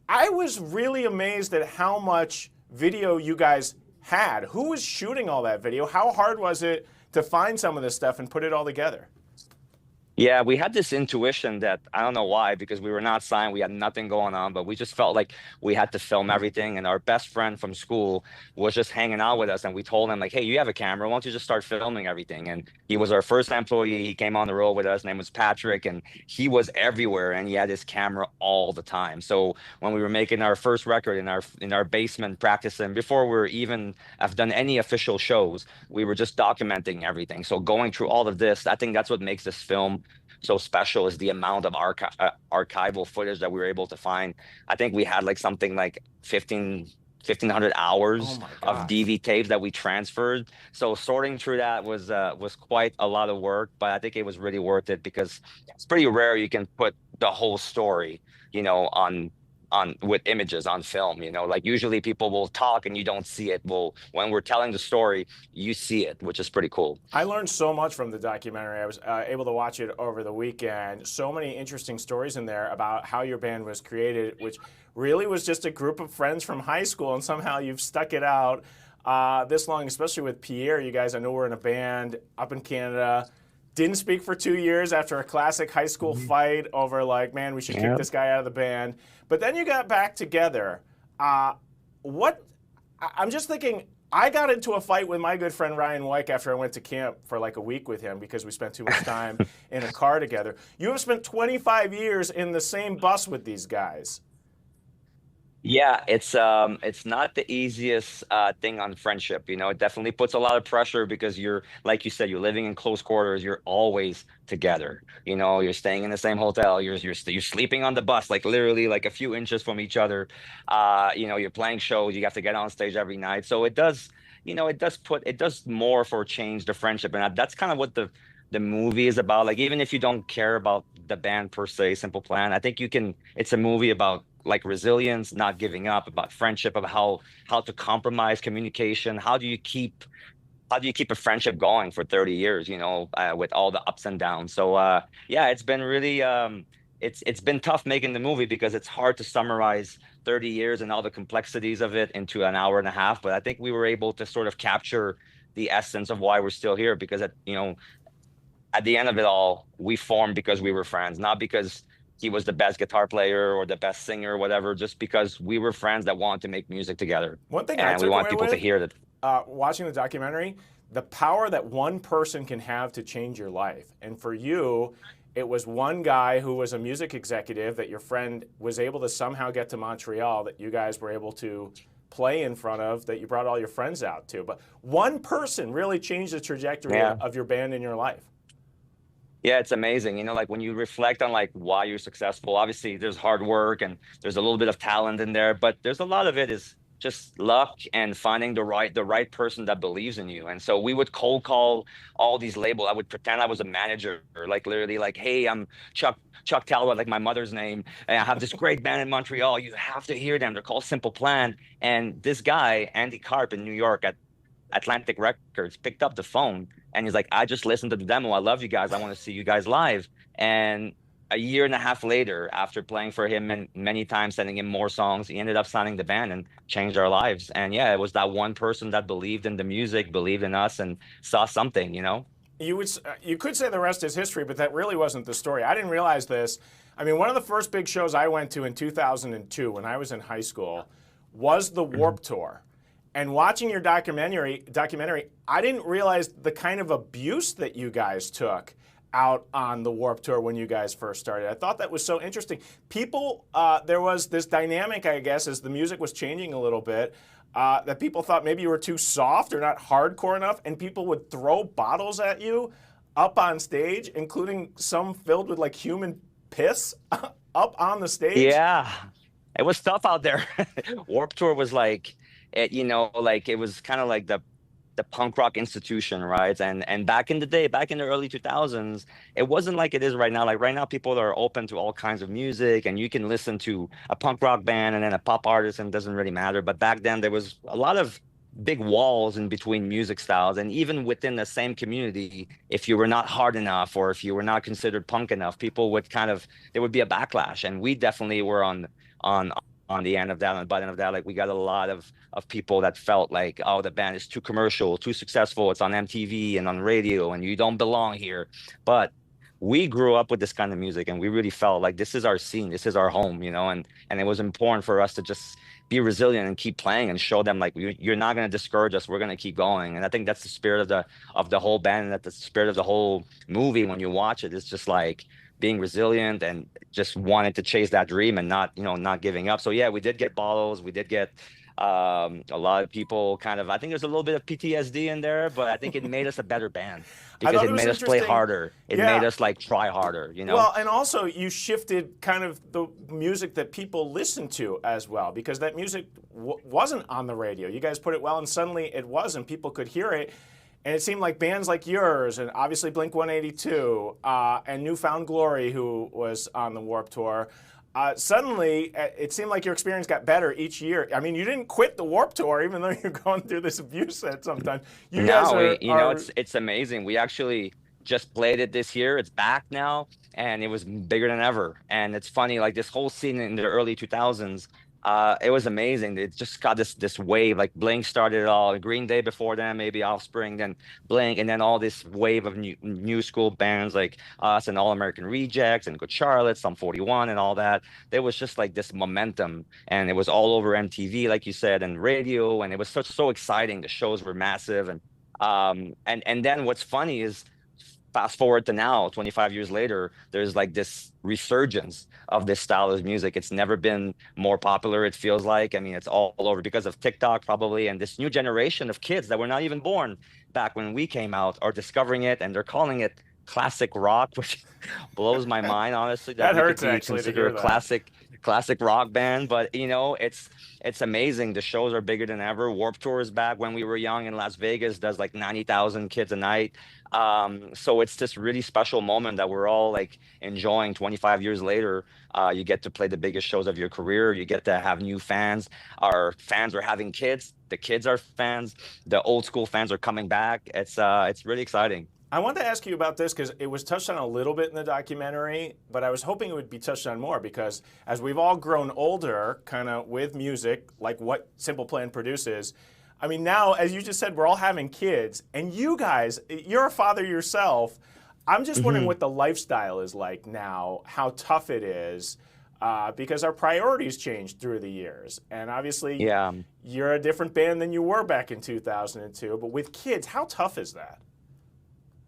I was really amazed at how much video you guys had. Who was shooting all that video? How hard was it to find some of this stuff and put it all together? Yeah, we had this intuition that, I don't know why, because we were not signed, we had nothing going on, but we just felt like we had to film everything. And our best friend from school was just hanging out with us, and we told him like, hey, you have a camera, why don't you just start filming everything? And he was our first employee. He came on the road with us. His name was Patrick, and he was everywhere, and he had his camera all the time. So when we were making our first record in our basement practicing, before we even have done any official shows, we were just documenting everything. So going through all of this, I think that's what makes this film so special, is the amount of archival footage that we were able to find. I think we had like something like 1,500 hours of DV tapes that we transferred. So sorting through that was quite a lot of work, but I think it was really worth it because it's pretty rare you can put the whole story, you know, on with images on film. You know, like usually people will talk and you don't see it. Well, when we're telling the story, you see it, which is pretty cool. I learned so much from the documentary. I was able to watch it over the weekend. So many interesting stories in there about how your band was created, which really was just a group of friends from high school, and somehow you've stuck it out this long, especially with Pierre. You guys, I know, were in a band up in Canada. Didn't speak for 2 years after a classic high school fight over like, man, we should kick this guy out of the band. But then you got back together. I'm just thinking, I got into a fight with my good friend Ryan Wyke after I went to camp for like a week with him because we spent too much time in a car together. You have spent 25 years in the same bus with these guys. Yeah, it's not the easiest thing on friendship. You know, it definitely puts a lot of pressure because you're, like you said, you're living in close quarters. You're always together. You know, you're staying in the same hotel. You're sleeping on the bus, like literally like a few inches from each other. You know, you're playing shows. You have to get on stage every night. So it does. it does more for change the friendship, and that's kind of what the movie is about. Like, even if you don't care about the band per se, Simple Plan, I think it's a movie about like resilience, not giving up, about friendship, of how to compromise communication. How do you keep a friendship going for 30 years, with all the ups and downs? So yeah, it's been really it's been tough making the movie because it's hard to summarize 30 years and all the complexities of it into an hour and a half. But I think we were able to sort of capture the essence of why we're still here, because at the end of it all, we formed because we were friends, not because he was the best guitar player or the best singer or whatever, just because we were friends that wanted to make music together. One thing and we want people to hear that. Watching the documentary, the power that one person can have to change your life. And for you, it was one guy who was a music executive that your friend was able to somehow get to Montreal, that you guys were able to play in front of, that you brought all your friends out to. But one person really changed the trajectory of your band in your life. Yeah, it's amazing. Like when you reflect on like why you're successful, obviously there's hard work and there's a little bit of talent in there, but there's a lot of it is just luck and finding the right person that believes in you. And so we would cold call all these labels. I would pretend I was a manager, like literally like, hey, I'm Chuck Talbot, like my mother's name, and I have this great band in Montreal. You have to hear them. They're called Simple Plan. And this guy, Andy Karp in New York at Atlantic Records, picked up the phone and he's like, I just listened to the demo. I love you guys. I want to see you guys live. And a year and a half later, after playing for him and many times sending him more songs, he ended up signing the band and changed our lives. And yeah, it was that one person that believed in the music, believed in us, and saw something, You could say the rest is history, but that really wasn't the story. I didn't realize this. I mean, one of the first big shows I went to in 2002 when I was in high school was the Warped Tour. And watching your documentary, I didn't realize the kind of abuse that you guys took out on the Warped Tour when you guys first started. I thought that was so interesting. People, there was this dynamic, I guess, as the music was changing a little bit, that people thought maybe you were too soft or not hardcore enough, and people would throw bottles at you up on stage, including some filled with like human piss up on the stage. Yeah, it was tough out there. Warped Tour was like, it was kind of like the punk rock institution, right? And back in the day, back in the early 2000s, it wasn't like it is right now. Like right now, people are open to all kinds of music, and you can listen to a punk rock band and then a pop artist, and it doesn't really matter. But back then, there was a lot of big walls in between music styles, and even within the same community, if you were not hard enough or if you were not considered punk enough, people would there would be a backlash. And we definitely were on the end of that, on the butt end of that. Like we got a lot of people that felt like, oh, the band is too commercial, too successful. It's on MTV and on radio and you don't belong here. But we grew up with this kind of music and we really felt like this is our scene, this is our home, and it was important for us to just be resilient and keep playing and show them like, you're not going to discourage us. We're going to keep going. And I think that's the spirit of the whole band, and that's the spirit of the whole movie. When you watch it, it's just like being resilient and just wanting to chase that dream and not giving up. So yeah, we did get bottles. We did get a lot of people I think there's a little bit of PTSD in there, but I think it made us a better band because it made us play harder. It made us like try harder, Well, and also you shifted kind of the music that people listen to as well, because that music wasn't on the radio. You guys put it well, and suddenly it was, and people could hear it. And it seemed like bands like yours, and obviously Blink-182, and New Found Glory, who was on the Warped Tour, suddenly it seemed like your experience got better each year. I mean, you didn't quit the Warped Tour, even though you're going through this abuse at sometimes. It's amazing. We actually just played it this year. It's back now, and it was bigger than ever. And it's funny, like this whole scene in the early 2000s, it was amazing. It just got this wave. Like Blink started it all. Green Day before them, maybe Offspring, then Blink, and then all this wave of new school bands like us and All American Rejects and Good Charlotte, Sum 41, and all that. There was just like this momentum, and it was all over MTV, like you said, and radio, and it was so exciting. The shows were massive, and then what's funny is, fast forward to now, 25 years later, there's like this resurgence of this style of music. It's never been more popular, it feels like. I mean, it's all over because of TikTok probably, and this new generation of kids that were not even born back when we came out are discovering it, and they're calling it classic rock, which blows my mind, honestly. That hurts, actually, to hear that. classic rock band. But you know, it's amazing. The shows are bigger than ever. Warped Tour is back. When we were young in Las Vegas, does like 90,000 kids a night. So it's this really special moment that we're all like enjoying 25 years later. You get to play the biggest shows of your career. You get to have new fans. Our fans are having kids. The kids are fans. The old school fans are coming back. It's really exciting. I wanted to ask you about this because it was touched on a little bit in the documentary, but I was hoping it would be touched on more because as we've all grown older, kind of with music, like what Simple Plan produces, I mean, now, as you just said, we're all having kids, and you guys, you're a father yourself. I'm just wondering what the lifestyle is like now, how tough it is, because our priorities changed through the years. And obviously, you're a different band than you were back in 2002, but with kids, how tough is that?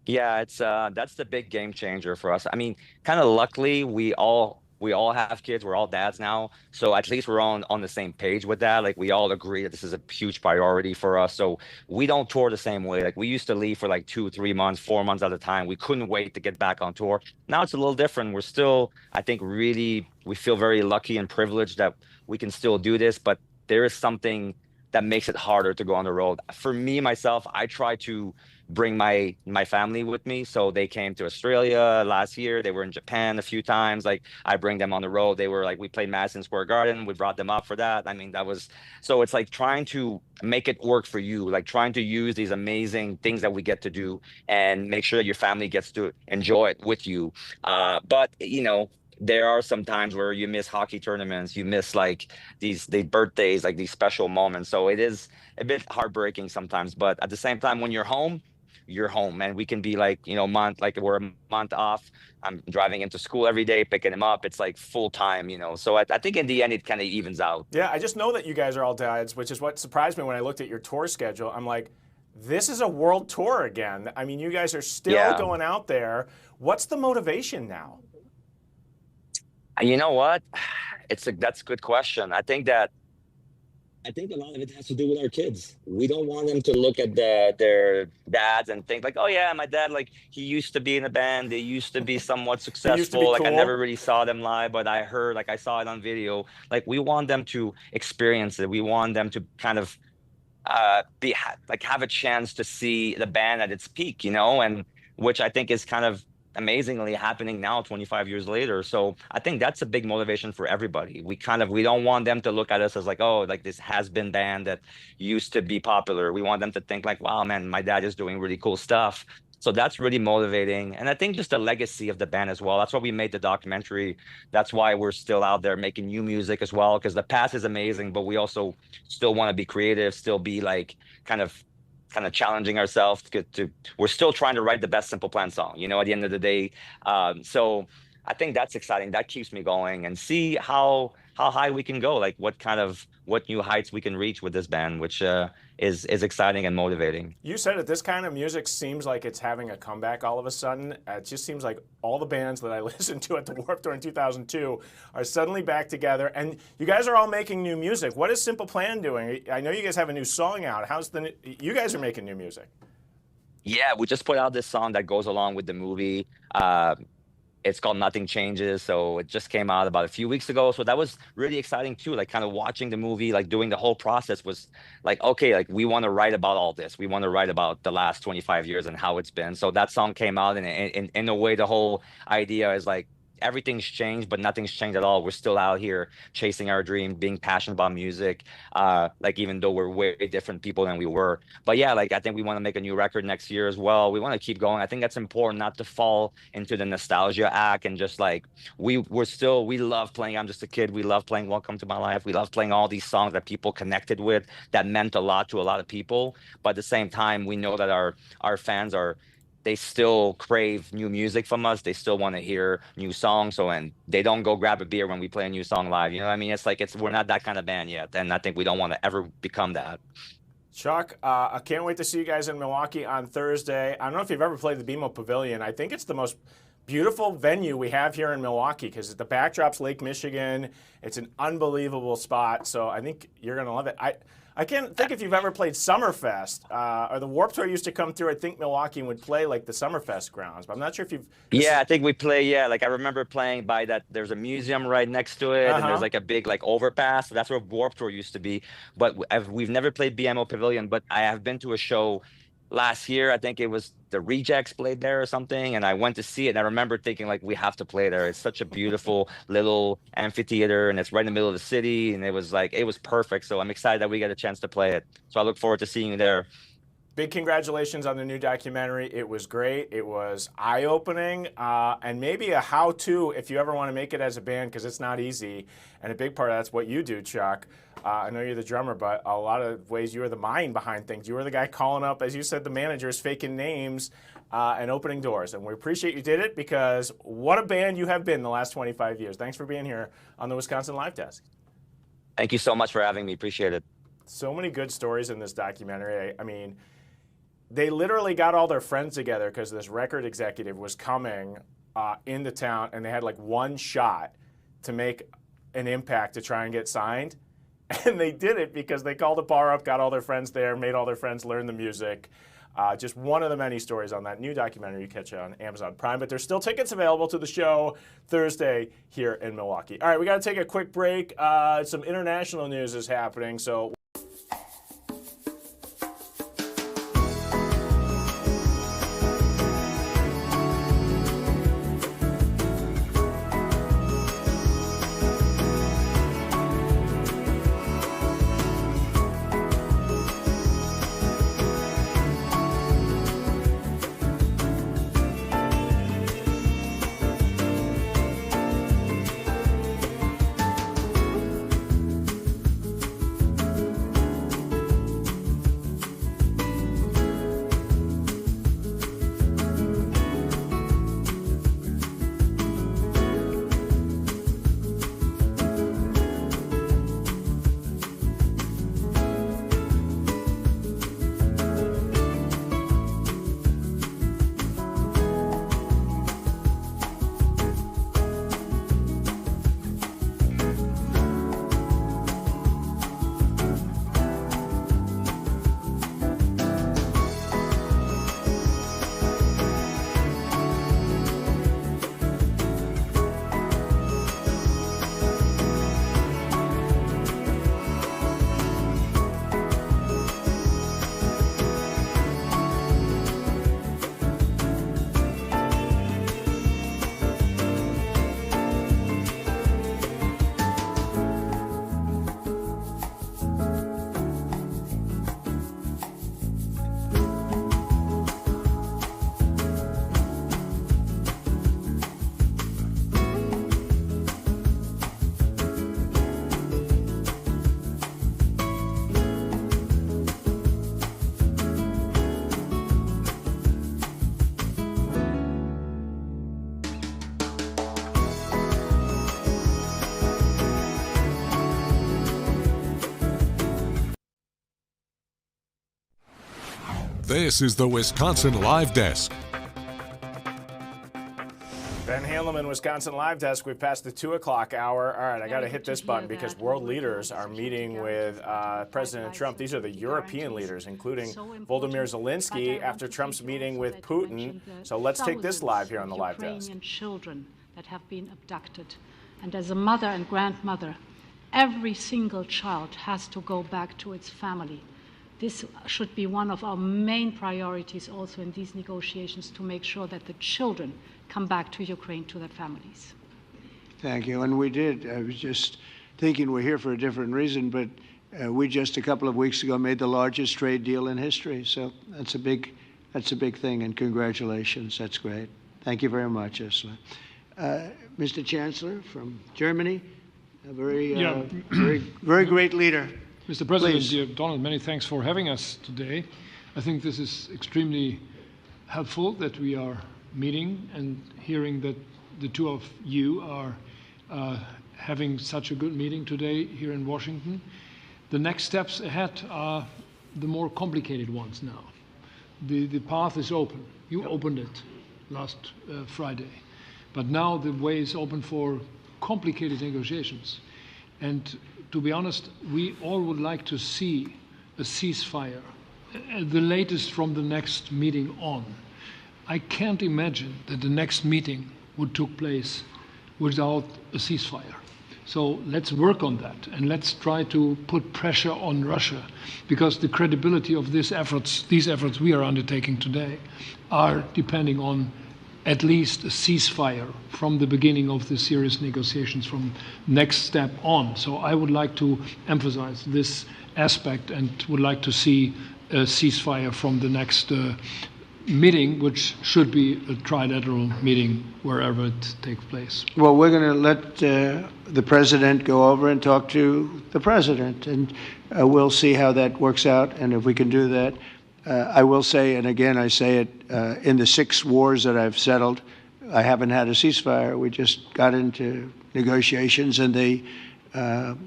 Yeah, it's that's the big game changer for us. I mean, kind of luckily we all have kids. We're all dads now, so at least we're on the same page with that. Like we all agree that this is a huge priority for us. So we don't tour the same way. Like we used to leave for like 2, 3 months, 4 months at a time. We couldn't wait to get back on tour. Now it's a little different. We're still, I think, really we feel very lucky and privileged that we can still do this. But there is something that makes it harder to go on the road. For me, myself, I try to bring my family with me. So they came to Australia last year. They were in Japan a few times. Like I bring them on the road. They were like, we played Madison Square Garden. We brought them up for that. I mean, that was, so it's like trying to make it work for you, like trying to use these amazing things that we get to do and make sure that your family gets to enjoy it with you. But you know, there are some times where you miss hockey tournaments, you miss like the birthdays, like these special moments. So it is a bit heartbreaking sometimes, but at the same time, when you're home, and we can be like, you know, we're a month off. I'm driving into school every day, picking him up. It's like full time, you know. So I think in the end, it kind of evens out. Yeah, I just know that you guys are all dads, which is what surprised me when I looked at your tour schedule. I'm like, this is a world tour again. I mean, you guys are still going out there. What's the motivation now? You know what? That's a good question. I think a lot of it has to do with our kids. We don't want them to look at their dads and think like, oh yeah, my dad, like he used to be in a band. They used to be somewhat successful. Like cool. I never really saw them live, but I heard, like I saw it on video. Like we want them to experience it. We want them to kind of have a chance to see the band at its peak, you know, and which I think is kind of amazingly happening now 25 years later. So I think that's a big motivation for everybody. We don't want them to look at us as like, oh, like this has-been band that used to be popular. We want them to think like, wow, man, my dad is doing really cool stuff. So that's really motivating. And I think just the legacy of the band as well. That's why we made the documentary. That's why we're still out there making new music as well, because the past is amazing, but we also still want to be creative, still be like kind of challenging ourselves to we're still trying to write the best Simple Plan song, you know, at the end of the day. So I think that's exciting. That keeps me going and see how high we can go, like what new heights we can reach with this band, which is exciting and motivating. You said it, this kind of music seems like it's having a comeback all of a sudden. It just seems like all the bands that I listened to at the Warped Tour in 2002 are suddenly back together, and you guys are all making new music. What is Simple Plan doing? I know you guys have a new song out. You guys are making new music. Yeah, we just put out this song that goes along with the movie. It's called Nothing Changes. So it just came out about a few weeks ago. So that was really exciting too. Like kind of watching the movie, like doing the whole process was like, okay, like we want to write about all this. We want to write about the last 25 years and how it's been. So that song came out, and in a way, the whole idea is like, everything's changed, but nothing's changed at all. We're still out here chasing our dream, being passionate about music. Like even though we're way different people than we were. But yeah, like I think we want to make a new record next year as well. We want to keep going. I think that's important, not to fall into the nostalgia act and just like we love playing I'm Just a Kid. We love playing Welcome to My Life. We love playing all these songs that people connected with, that meant a lot to a lot of people. But at the same time, we know that our fans they still crave new music from us. They still want to hear new songs. And they don't go grab a beer when we play a new song live. You know what I mean? It's like, we're not that kind of band yet. And I think we don't want to ever become that. Chuck, I can't wait to see you guys in Milwaukee on Thursday. I don't know if you've ever played the BMO Pavilion. I think it's the most beautiful venue we have here in Milwaukee because the backdrop's Lake Michigan. It's an unbelievable spot. So I think you're going to love it. I can't think if you've ever played Summerfest, or the Warped Tour used to come through, I think, Milwaukee and would play like the Summerfest grounds, but I'm not sure if you've... Yeah, I think we play, yeah, like I remember playing by that, there's a museum right next to it, and there's like a big like overpass, so that's where Warped Tour used to be, but we've never played BMO Pavilion, but I have been to a show last year. I think it was the Rejects played there or something, and I went to see it, and I remember thinking like, we have to play there. It's such a beautiful little amphitheater, and it's right in the middle of the city, and it was perfect. So I'm excited that we get a chance to play it. So I look forward to seeing you there. Big congratulations on the new documentary. It was great. It was eye-opening, and maybe a how-to if you ever want to make it as a band, because it's not easy. And a big part of that's what you do, Chuck. I know you're the drummer, but a lot of ways you were the mind behind things. You were the guy calling up, as you said, the managers, faking names, and opening doors. And we appreciate you did it, because what a band you have been the last 25 years. Thanks for being here on the Wisconsin Live Desk. Thank you so much for having me. Appreciate it. So many good stories in this documentary. I mean, they literally got all their friends together because this record executive was coming into town, and they had like one shot to make an impact to try and get signed. And they did it because they called a bar up, got all their friends there, made all their friends learn the music. Just one of the many stories on that new documentary you catch on Amazon Prime. But there's still tickets available to the show Thursday here in Milwaukee. All right, we got to take a quick break. Some international news is happening, so... This is the Wisconsin Live Desk. Ben Handelman, Wisconsin Live Desk. We've passed the 2 o'clock hour. All right, I got to hit this button because world leaders are meeting with President Trump. These are the European leaders, including Volodymyr Zelensky, after Trump's meeting with Putin. So let's take this live here on the Live Desk. Ukrainian children that have been abducted. And as a mother and grandmother, every single child has to go back to its family. This should be one of our main priorities also in these negotiations, to make sure that the children come back to Ukraine to their families. Thank you. And we did. I was just thinking we're here for a different reason, but we just a couple of weeks ago made the largest trade deal in history. So that's a big thing, and congratulations. That's great. Thank you very much, Ursula. Mr. Chancellor from Germany, a very great leader. Mr. President, Please. dear Donald, many thanks for having us today. I think this is extremely helpful that we are meeting and hearing that the two of you are having such a good meeting today here in Washington. The next steps ahead are the more complicated ones now. The path is open. You opened it last Friday. But now the way is open for complicated negotiations. And to be honest, we all would like to see a ceasefire, the latest from the next meeting on. I can't imagine that the next meeting would take place without a ceasefire. So let's work on that, and let's try to put pressure on Russia, because the credibility of these efforts we are undertaking today are depending on at least a ceasefire from the beginning of the serious negotiations from next step on. So I would like to emphasize this aspect and would like to see a ceasefire from the next meeting, which should be a trilateral meeting wherever it takes place. Well, we're going to let the president go over and talk to the president, and we'll see how that works out, and if we can do that. I will say, and again I say it, in the 6 wars that I've settled, I haven't had a ceasefire. We just got into negotiations, and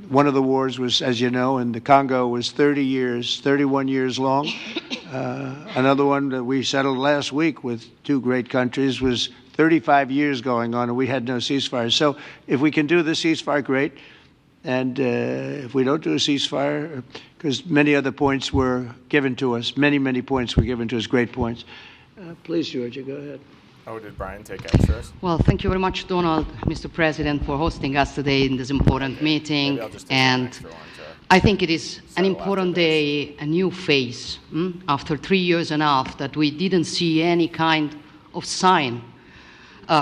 one of the wars was, as you know, in the Congo was 31 years long. Another one that we settled last week with 2 great countries was 35 years going on, and we had no ceasefire. So if we can do the ceasefire, great. And if we don't do a ceasefire, because many other points were given to us, many points were given to us, great points. Please, Georgia, go ahead. Oh, did Brian take extras? Well, thank you very much, Donald, Mr. President, for hosting us today in this important meeting. And I think it is an important day, a new phase, after 3 years and a half that we didn't see any kind of sign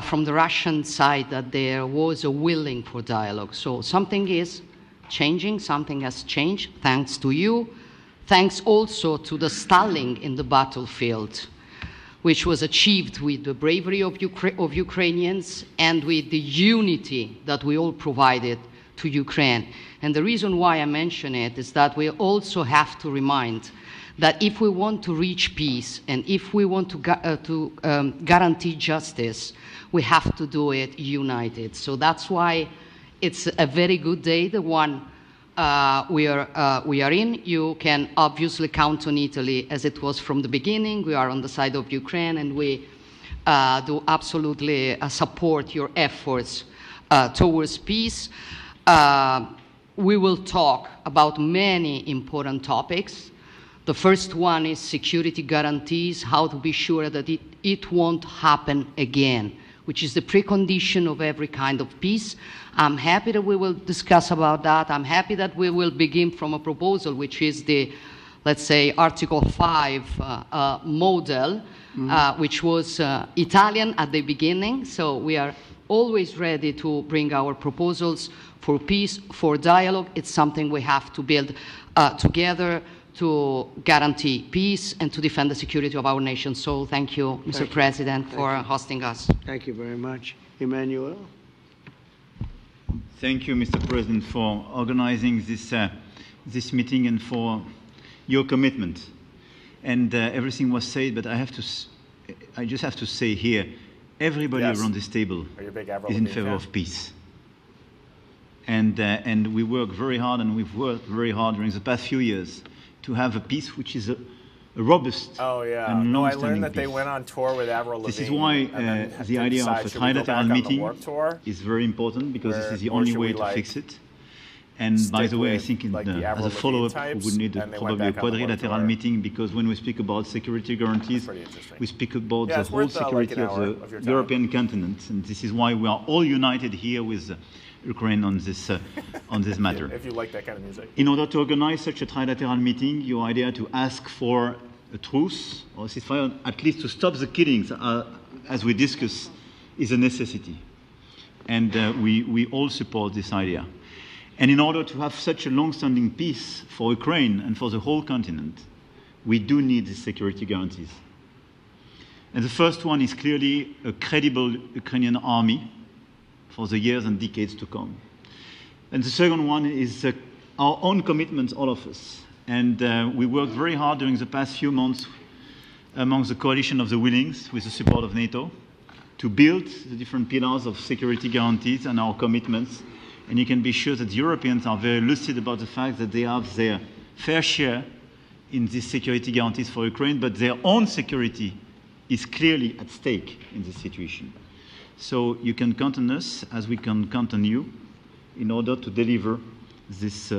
from the Russian side that there was a willing for dialogue. So something is changing, something has changed, thanks to you. Thanks also to the stalling in the battlefield, which was achieved with the bravery of Ukrainians and with the unity that we all provided to Ukraine. And the reason why I mention it is that we also have to remind that if we want to reach peace and if we want to guarantee justice, we have to do it united. So that's why it's a very good day, the one we are in. You can obviously count on Italy as it was from the beginning. We are on the side of Ukraine, and we do absolutely support your efforts towards peace. We will talk about many important topics. The first one is security guarantees, how to be sure that it won't happen again, which is the precondition of every kind of peace. I'm happy that we will discuss about that. I'm happy that we will begin from a proposal, which is the, let's say, Article 5 model, which was Italian at the beginning. So we are always ready to bring our proposals for peace, for dialogue. It's something we have to build together to guarantee peace and to defend the security of our nation. So thank you, Mr. President, for hosting us. Thank you very much. Emmanuel? Thank you, Mr. President, for organizing this meeting and for your commitment. And everything was said, but I just have to say here, everybody around this table is in favor of peace. And we work very hard, and we've worked very hard during the past few years to have a peace which is a robust and no, I long-standing learned that peace. they went on tour with Avril Lavigne. This is why the idea of a trilateral meeting is very important, because this is the only way to fix it. And by the way, I think as a follow-up, we would need probably a quadrilateral meeting, because when we speak about security guarantees, we speak about the whole security of the European continent. And this is why we are all united here with Ukraine on this matter. If you like that kind of music. In order to organize such a trilateral meeting, your idea to ask for a truce or a ceasefire, at least to stop the killings, as we discussed, is a necessity. And we all support this idea. And in order to have such a long-standing peace for Ukraine and for the whole continent, we do need these security guarantees. And the first one is clearly a credible Ukrainian army for the years and decades to come. And the second one is our own commitment, all of us. And we worked very hard during the past few months amongst the coalition of the willings, with the support of NATO, to build the different pillars of security guarantees and our commitments. And you can be sure that the Europeans are very lucid about the fact that they have their fair share in these security guarantees for Ukraine, but their own security is clearly at stake in this situation. So you can count on us, as we can count on you, in order to deliver this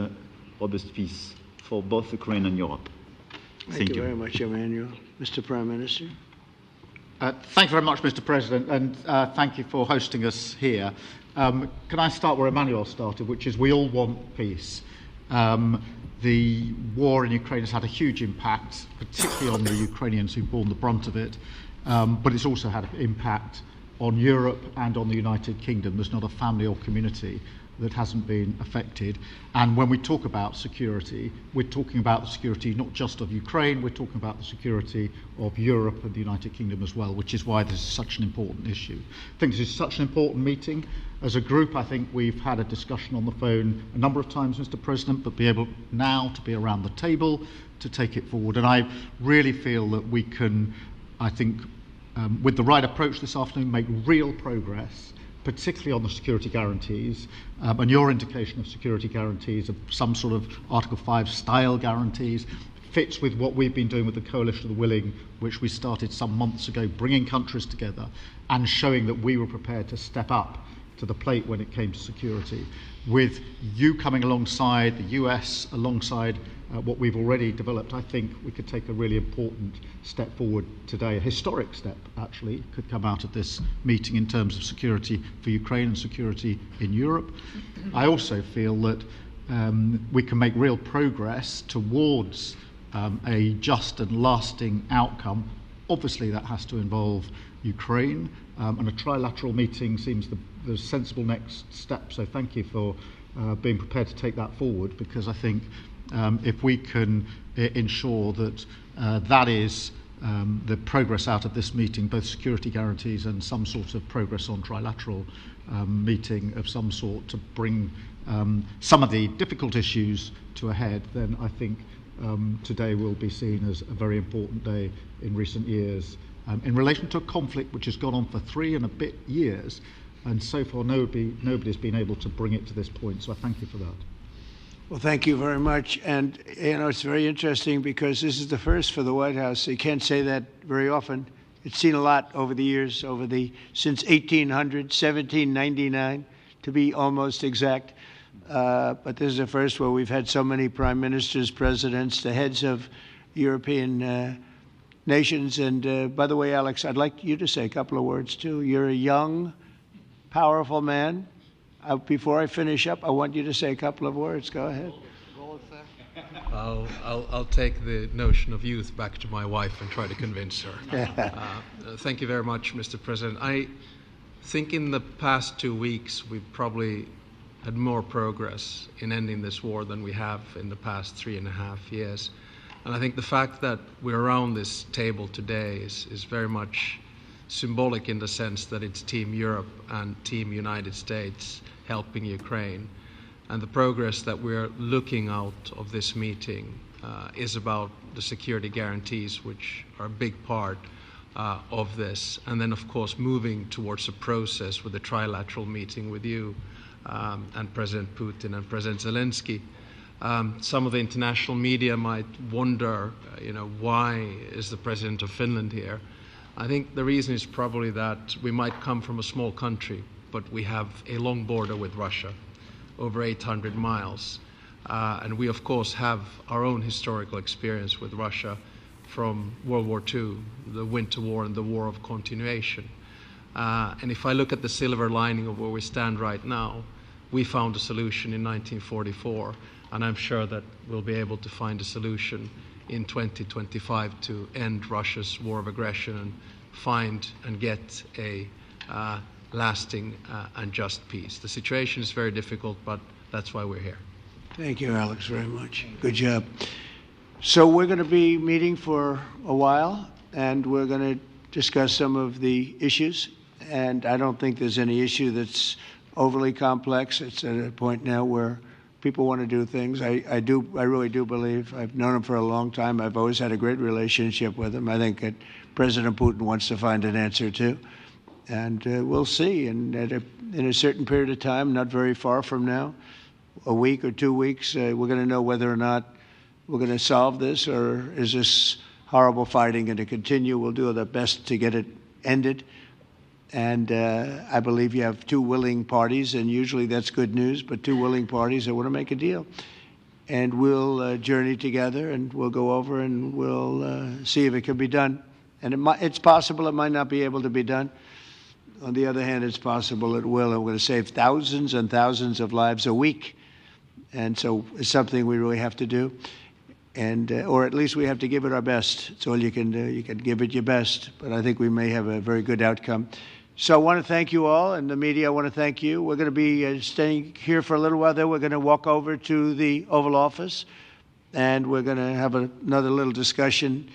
robust peace for both Ukraine and Europe. Thank you very much, Emmanuel. Mr. Prime Minister. Thank you very much, Mr. President, and thank you for hosting us here. Can I start where Emmanuel started, which is we all want peace. The war in Ukraine has had a huge impact, particularly on the Ukrainians who've borne the brunt of it, but it's also had an impact on Europe and on the United Kingdom. There's not a family or community that hasn't been affected. And when we talk about security, we're talking about the security not just of Ukraine, we're talking about the security of Europe and the United Kingdom as well, which is why this is such an important issue. I think this is such an important meeting. As a group, I think we've had a discussion on the phone a number of times, Mr. President, but be able now to be around the table to take it forward. And I really feel that we can, I think, with the right approach this afternoon, make real progress, particularly on the security guarantees, and your indication of security guarantees, of some sort of Article 5 style guarantees, fits with what we've been doing with the Coalition of the Willing, which we started some months ago, bringing countries together and showing that we were prepared to step up to the plate when it came to security. With you coming alongside, the US alongside what we've already developed, I think we could take a really important step forward today. A historic step, actually, could come out of this meeting in terms of security for Ukraine and security in Europe. I also feel that we can make real progress towards a just and lasting outcome. Obviously, that has to involve Ukraine, and a trilateral meeting seems the sensible next step. So thank you for being prepared to take that forward, because I think if we can ensure that that is the progress out of this meeting, both security guarantees and some sort of progress on trilateral meeting of some sort to bring some of the difficult issues to a head, then I think today will be seen as a very important day in recent years in relation to a conflict which has gone on for 3 and a bit years, and so far nobody's been able to bring it to this point. So I thank you for that. Well, thank you very much. And, you know, it's very interesting because this is the first for the White House. You can't say that very often. It's seen a lot over the years, since 1800, 1799, to be almost exact. But this is the first where we've had so many prime ministers, presidents, the heads of European nations. And by the way, Alex, I'd like you to say a couple of words, too. You're a young, powerful man. Before I finish up, I want you to say a couple of words. Go ahead. I'll take the notion of youth back to my wife and try to convince her. Thank you very much, Mr. President. I think in the past 2 weeks, we've probably had more progress in ending this war than we have in the past 3.5 years. And I think the fact that we're around this table today is very much symbolic in the sense that it's Team Europe and Team United States helping Ukraine. And the progress that we're looking out of this meeting is about the security guarantees, which are a big part of this. And then, of course, moving towards a process with a trilateral meeting with you and President Putin and President Zelensky. Some of the international media might wonder, why is the President of Finland here? I think the reason is probably that we might come from a small country, but we have a long border with Russia, over 800 miles. And we, of course, have our own historical experience with Russia from World War II, the Winter War and the War of Continuation. And if I look at the silver lining of where we stand right now, we found a solution in 1944, and I'm sure that we'll be able to find a solution in 2025 to end Russia's war of aggression and find and get a lasting and just peace. The situation is very difficult, but that's why we're here. Thank you, Alex, very much. Good job. So we're going to be meeting for a while, and we're going to discuss some of the issues. And I don't think there's any issue that's overly complex. It's at a point now where people want to do things. I really do believe. I've known him for a long time. I've always had a great relationship with him. I think that President Putin wants to find an answer too, and we'll see. And in a certain period of time, not very far from now, a week or 2 weeks, we're going to know whether or not we're going to solve this, or is this horrible fighting going to continue. We'll do our best to get it ended. And I believe you have two willing parties, and usually that's good news, but two willing parties that want to make a deal. and we'll journey together, and we'll go over and we'll see if it can be done. And it's possible it might not be able to be done. On the other hand, it's possible it will, and we're going to save thousands and thousands of lives a week. And so it's something we really have to do, and or at least we have to give it our best. It's all you can do. You can give it your best, but I think we may have a very good outcome. So I want to thank you all, and the media, I want to thank you. We're going to be staying here for a little while. Then we're going to walk over to the Oval Office, and we're going to have another little discussion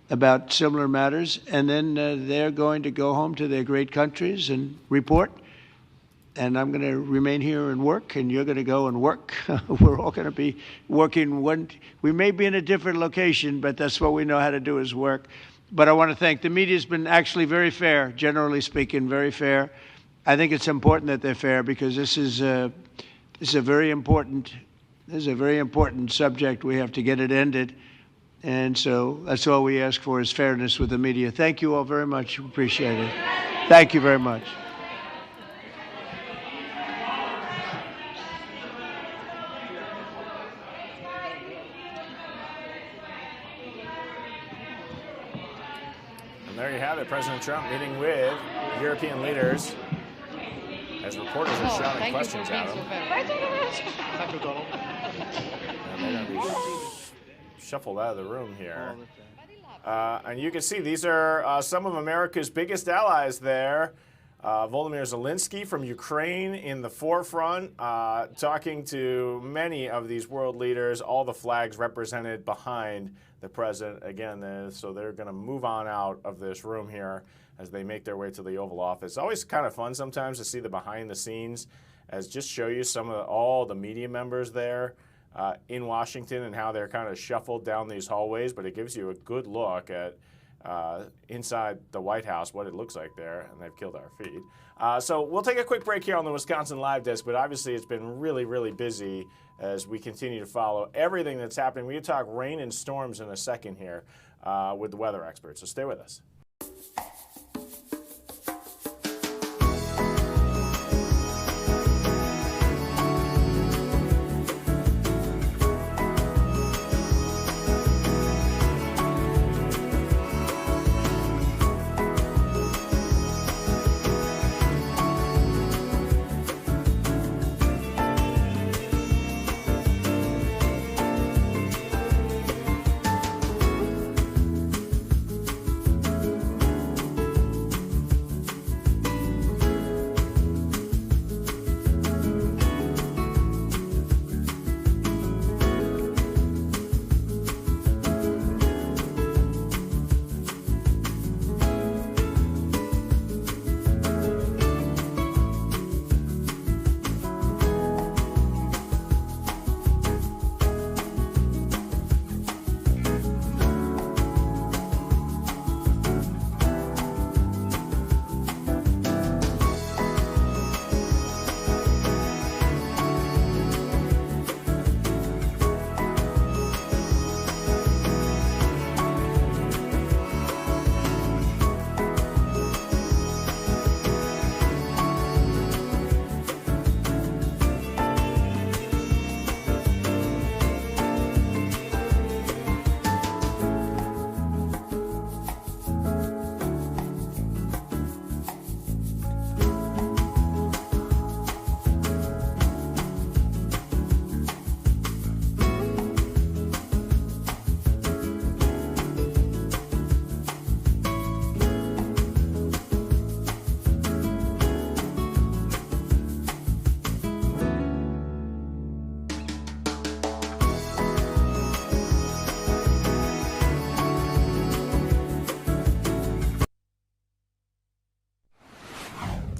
about similar matters. And then they're going to go home to their great countries and report. And I'm going to remain here and work, and you're going to go and work. We're all going to be working. We may be in a different location, but that's what we know how to do is work. But I want to thank the media. Has been actually very fair, generally speaking, very fair. I think it's important that they're fair because this is a very important subject. We have to get it ended, and so that's all we ask for is fairness with the media. Thank you all very much. Appreciate it. Thank you very much. And there you have it, President Trump meeting with European leaders as reporters are shouting questions at him. Thank you, Donald. And they're going to be shuffled out of the room here. And you can see these are some of America's biggest allies there. Volodymyr Zelensky from Ukraine in the forefront, talking to many of these world leaders, all the flags represented behind the president. Again, so they're going to move on out of this room here as they make their way to the Oval Office. It's always kind of fun sometimes to see the behind the scenes, as just show you some of all the media members there in Washington and how they're kind of shuffled down these hallways, but it gives you a good look at inside the White House, what it looks like there, and they've killed our feed. So we'll take a quick break here on the Wisconsin Live Desk, but obviously it's been really, really busy as we continue to follow everything that's happening. We can talk rain and storms in a second here with the weather experts, so stay with us.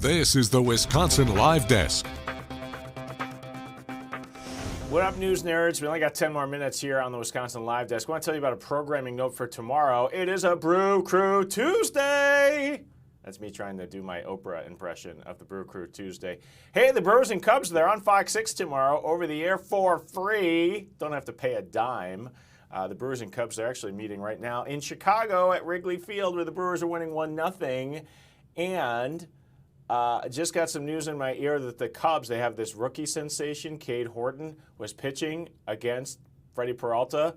This is the Wisconsin Live Desk. What up, news nerds? We only got 10 more minutes here on the Wisconsin Live Desk. I want to tell you about a programming note for tomorrow. It is a Brew Crew Tuesday. That's me trying to do my Oprah impression of the Brew Crew Tuesday. Hey, the Brewers and Cubs, they're on Fox 6 tomorrow, over the air for free. Don't have to pay a dime. The Brewers and Cubs are actually meeting right now in Chicago at Wrigley Field, where the Brewers are winning 1-0. And Just got some news in my ear that the Cubs, they have this rookie sensation. Cade Horton was pitching against Freddie Peralta.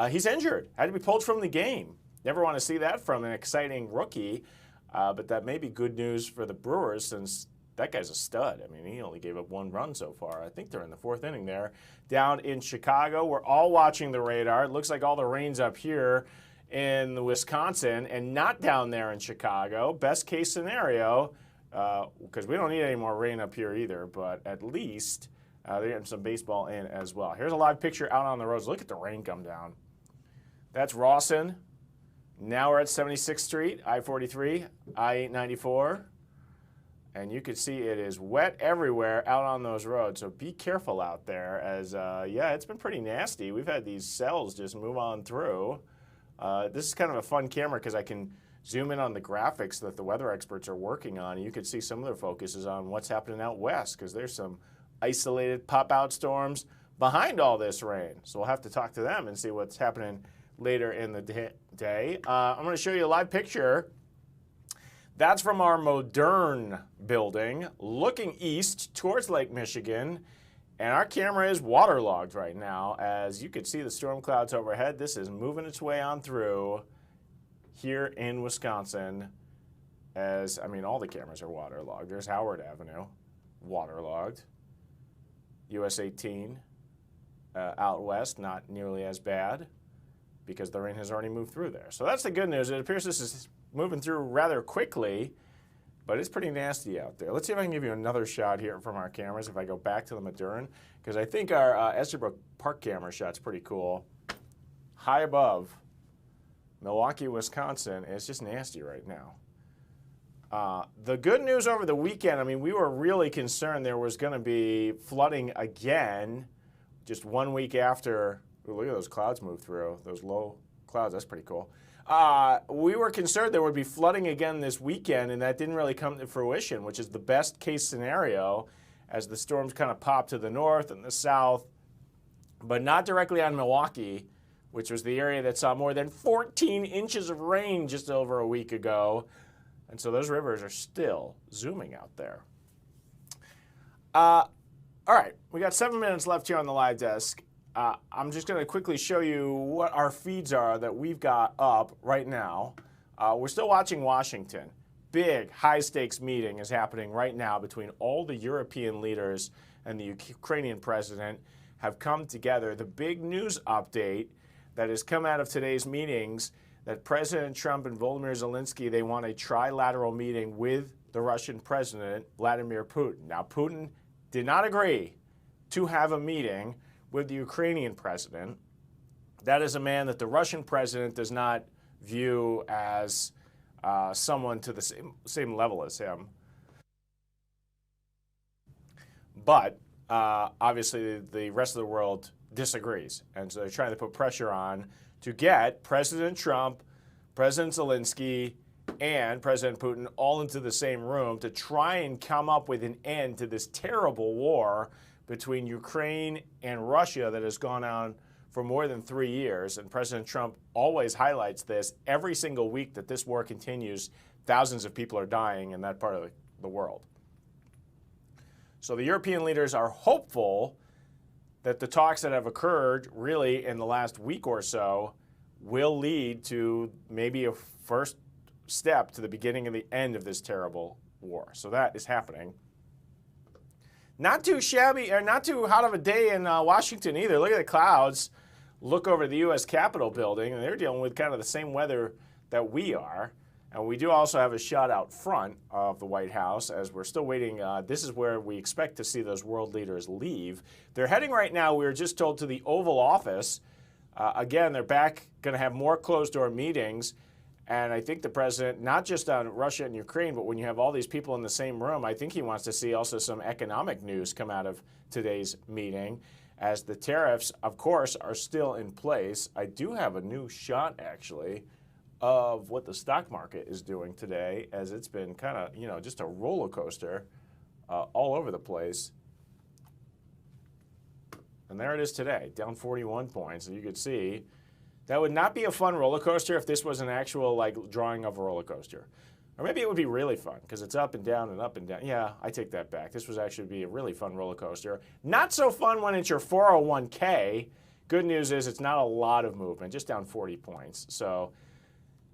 He's injured, had to be pulled from the game. Never want to see that from an exciting rookie, but that may be good news for the Brewers since that guy's a stud. I mean, he only gave up 1 run so far. I think they're in the 4th inning there. Down in Chicago, we're all watching the radar. It looks like all the rain's up here in Wisconsin and not down there in Chicago. Best case scenario, because we don't need any more rain up here either, but at least they're getting some baseball in as well. Here's a live picture out on the roads. Look at the rain come down. That's Rawson. Now we're at 76th Street, I-43, I-894. And you can see it is wet everywhere out on those roads. So be careful out there as, yeah, it's been pretty nasty. We've had these cells just move on through. This is kind of a fun camera because I can zoom in on the graphics that the weather experts are working on. And you can see some of their focus is on what's happening out west because there's some isolated pop-out storms behind all this rain. So we'll have to talk to them and see what's happening later in the day. I'm going to show you a live picture. That's from our Modern building, looking east towards Lake Michigan, and our camera is waterlogged right now. As you can see the storm clouds overhead, this is moving its way on through here in Wisconsin. As, I mean, all the cameras are waterlogged. There's Howard Avenue, waterlogged. US 18, out west, not nearly as bad because the rain has already moved through there. So that's the good news. It appears this is moving through rather quickly, but it's pretty nasty out there. Let's see if I can give you another shot here from our cameras if I go back to the Modern, because I think our Esterbrook Park camera shot's pretty cool. High above Milwaukee, Wisconsin, it's just nasty right now. The good news over the weekend, I mean, we were really concerned there was going to be flooding again just 1 week after. Ooh, look at those clouds move through, those low clouds. That's pretty cool. We were concerned there would be flooding again this weekend, and that didn't really come to fruition, which is the best case scenario as the storms kind of pop to the north and the south, but not directly on Milwaukee, which was the area that saw more than 14 inches of rain just over a week ago. And so those rivers are still zooming out there. All right, we got 7 minutes left here on the live desk. I'm just going to quickly show you what our feeds are that we've got up right now. We're still watching Washington. Big, high-stakes meeting is happening right now between all the European leaders and the Ukrainian president have come together. The big news update that has come out of today's meetings that President Trump and Volodymyr Zelensky, they want a trilateral meeting with the Russian president, Vladimir Putin. Now, Putin did not agree to have a meeting with the Ukrainian president. That is a man that the Russian president does not view as someone to the same level as him. But obviously the rest of the world disagrees. And so they're trying to put pressure on to get President Trump, President Zelensky, and President Putin all into the same room to try and come up with an end to this terrible war between Ukraine and Russia that has gone on for more than 3 years. And President Trump always highlights this every single week that this war continues. Thousands of people are dying in that part of the world. So the European leaders are hopeful that the talks that have occurred really in the last week or so will lead to maybe a first step to the beginning of the end of this terrible war. So that is happening. Not too shabby, or not too hot of a day in Washington either. Look at the clouds. Look over the U.S. Capitol building, and they're dealing with kind of the same weather that we are. And we do also have a shot out front of the White House as we're still waiting. This is where we expect to see those world leaders leave. They're heading right now, we were just told, to the Oval Office. Again, they're back, going to have more closed-door meetings. And I think the president, not just on Russia and Ukraine, but when you have all these people in the same room, I think he wants to see also some economic news come out of today's meeting. As the tariffs, of course, are still in place. I do have a new shot, actually, of what the stock market is doing today, as it's been kind of, you know, just a roller coaster all over the place. And there it is today, down 41 points. And you could see that would not be a fun roller coaster if this was an actual, like, drawing of a roller coaster. Or maybe it would be really fun because it's up and down and up and down. Yeah, I take that back. This would actually be a really fun roller coaster. Not so fun when it's your 401k. Good news is it's not a lot of movement, just down 40 points. So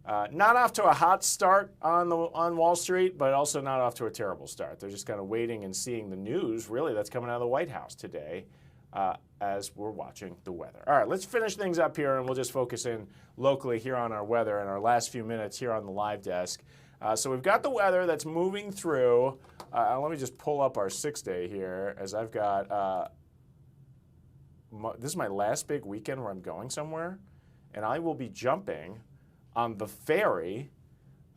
not off to a hot start on Wall Street, but also not off to a terrible start. They're just kind of waiting and seeing the news, really, that's coming out of the White House today as we're watching the weather. All right, let's finish things up here, and we'll just focus in locally here on our weather in our last few minutes here on the live desk. So we've got the weather that's moving through. Let me just pull up our 6-day here as I've got, this is my last big weekend where I'm going somewhere, and I will be jumping on the ferry.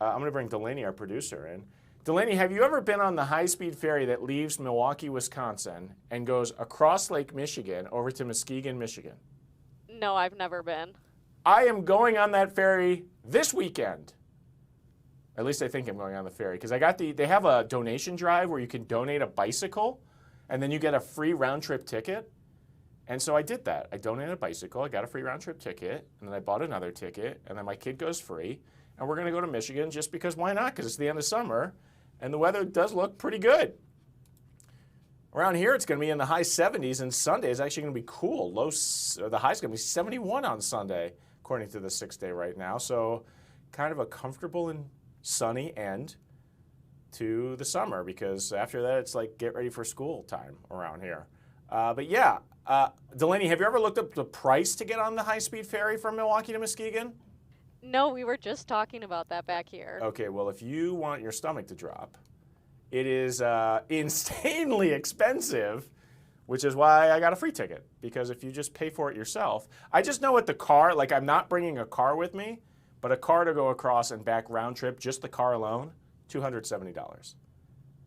I'm going to bring Delaney, our producer, in. Delaney, have you ever been on the high-speed ferry that leaves Milwaukee, Wisconsin, and goes across Lake Michigan over to Muskegon, Michigan? No, I've never been. I am going on that ferry this weekend. At least I think I'm going on the ferry because I got they have a donation drive where you can donate a bicycle and then you get a free round trip ticket. And so I did that. I donated a bicycle, I got a free round trip ticket, and then I bought another ticket, and then my kid goes free. And we're gonna go to Michigan just because why not? Because it's the end of summer and the weather does look pretty good. Around here it's gonna be in the high 70s and Sunday is actually gonna be cool. The high's gonna be 71 on Sunday, according to the 6-day right now. So kind of a comfortable and sunny end to the summer because after that it's like get ready for school time around here. But yeah, Delaney, have you ever looked up the price to get on the high-speed ferry from Milwaukee to Muskegon? No, we were just talking about that back here. Okay, well, if you want your stomach to drop, it is insanely expensive, which is why I got a free ticket, because if you just pay for it yourself, I just know with the car, like I'm not bringing a car with me, but a car to go across and back round trip, just the car alone, $270.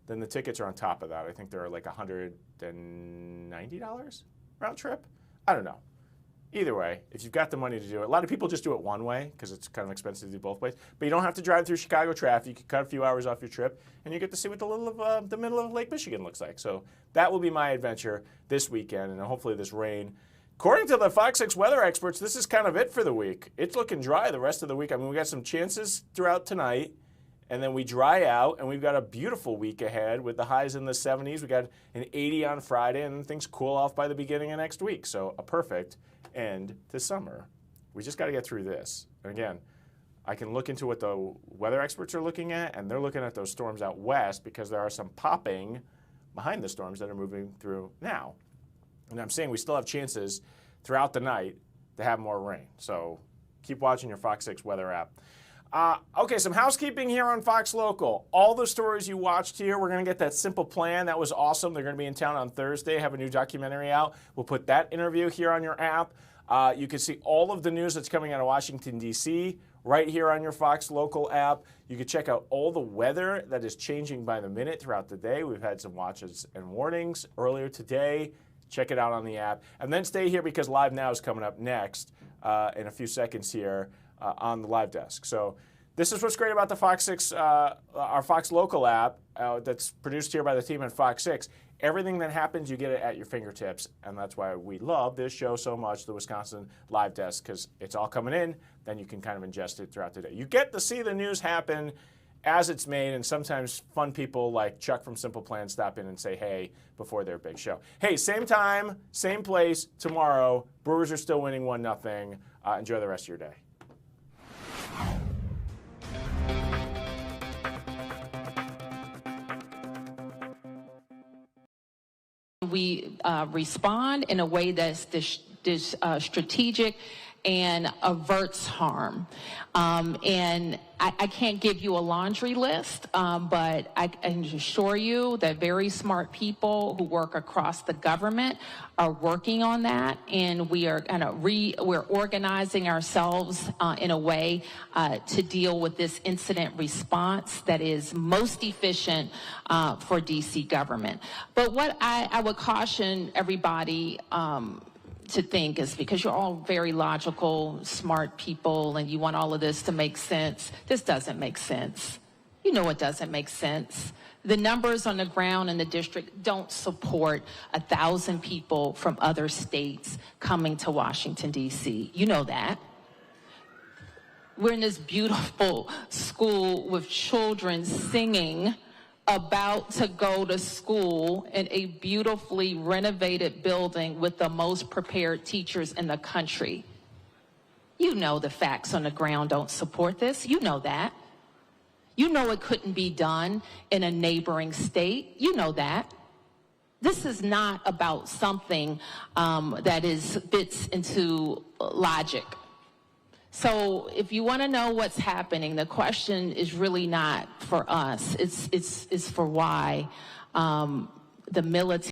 Then the tickets are on top of that. I think they're like $190 round trip. I don't know. Either way, if you've got the money to do it, a lot of people just do it one way because it's kind of expensive to do both ways. But you don't have to drive through Chicago traffic. You can cut a few hours off your trip, and you get to see what the middle of Lake Michigan looks like. So that will be my adventure this weekend, and hopefully this rain. According to the FOX 6 weather experts, this is kind of it for the week. It's looking dry the rest of the week. I mean, we got some chances throughout tonight, and then we dry out, and we've got a beautiful week ahead with the highs in the 70s. We got an 80 on Friday, and then things cool off by the beginning of next week. So a perfect end to summer. We just got to get through this. And again, I can look into what the weather experts are looking at, and they're looking at those storms out west because there are some popping behind the storms that are moving through now. And I'm saying we still have chances throughout the night to have more rain. So keep watching your FOX 6 weather app. Okay, some housekeeping here on Fox Local. All the stories you watched here, we're going to get that Simple Plan. That was awesome. They're going to be in town on Thursday, have a new documentary out. We'll put that interview here on your app. You can see all of the news that's coming out of Washington, D.C. right here on your Fox Local app. You can check out all the weather that is changing by the minute throughout the day. We've had some watches and warnings earlier today. Check it out on the app. And then stay here because Live Now is coming up next in a few seconds here on the live desk. So this is what's great about the FOX 6, our Fox Local app that's produced here by the team at FOX 6. Everything that happens, you get it at your fingertips. And that's why we love this show so much, the Wisconsin Live Desk, because it's all coming in. Then you can kind of ingest it throughout the day. You get to see the news happen as it's made, and sometimes fun people like Chuck from Simple Plan stop in and say hey before their big show. Hey, same time, same place tomorrow. Brewers are still winning 1-0. Enjoy the rest of your day. We respond in a way that's strategic and averts harm. And I can't give you a laundry list, but I can assure you that very smart people who work across the government are working on that, and we are we're organizing ourselves in a way to deal with this incident response that is most efficient for DC government. But what I would caution everybody to think is, because you're all very logical, smart people, and you want all of this to make sense. This doesn't make sense. You know it doesn't make sense. The numbers on the ground in the district don't support 1,000 people from other states coming to Washington, D.C. You know that. We're in this beautiful school with children singing about to go to school in a beautifully renovated building with the most prepared teachers in the country. You know the facts on the ground don't support this. You know that. You know it couldn't be done in a neighboring state. You know that. This is not about something that fits into logic. So if you want to know what's happening, the question is really not for us. It's for why the military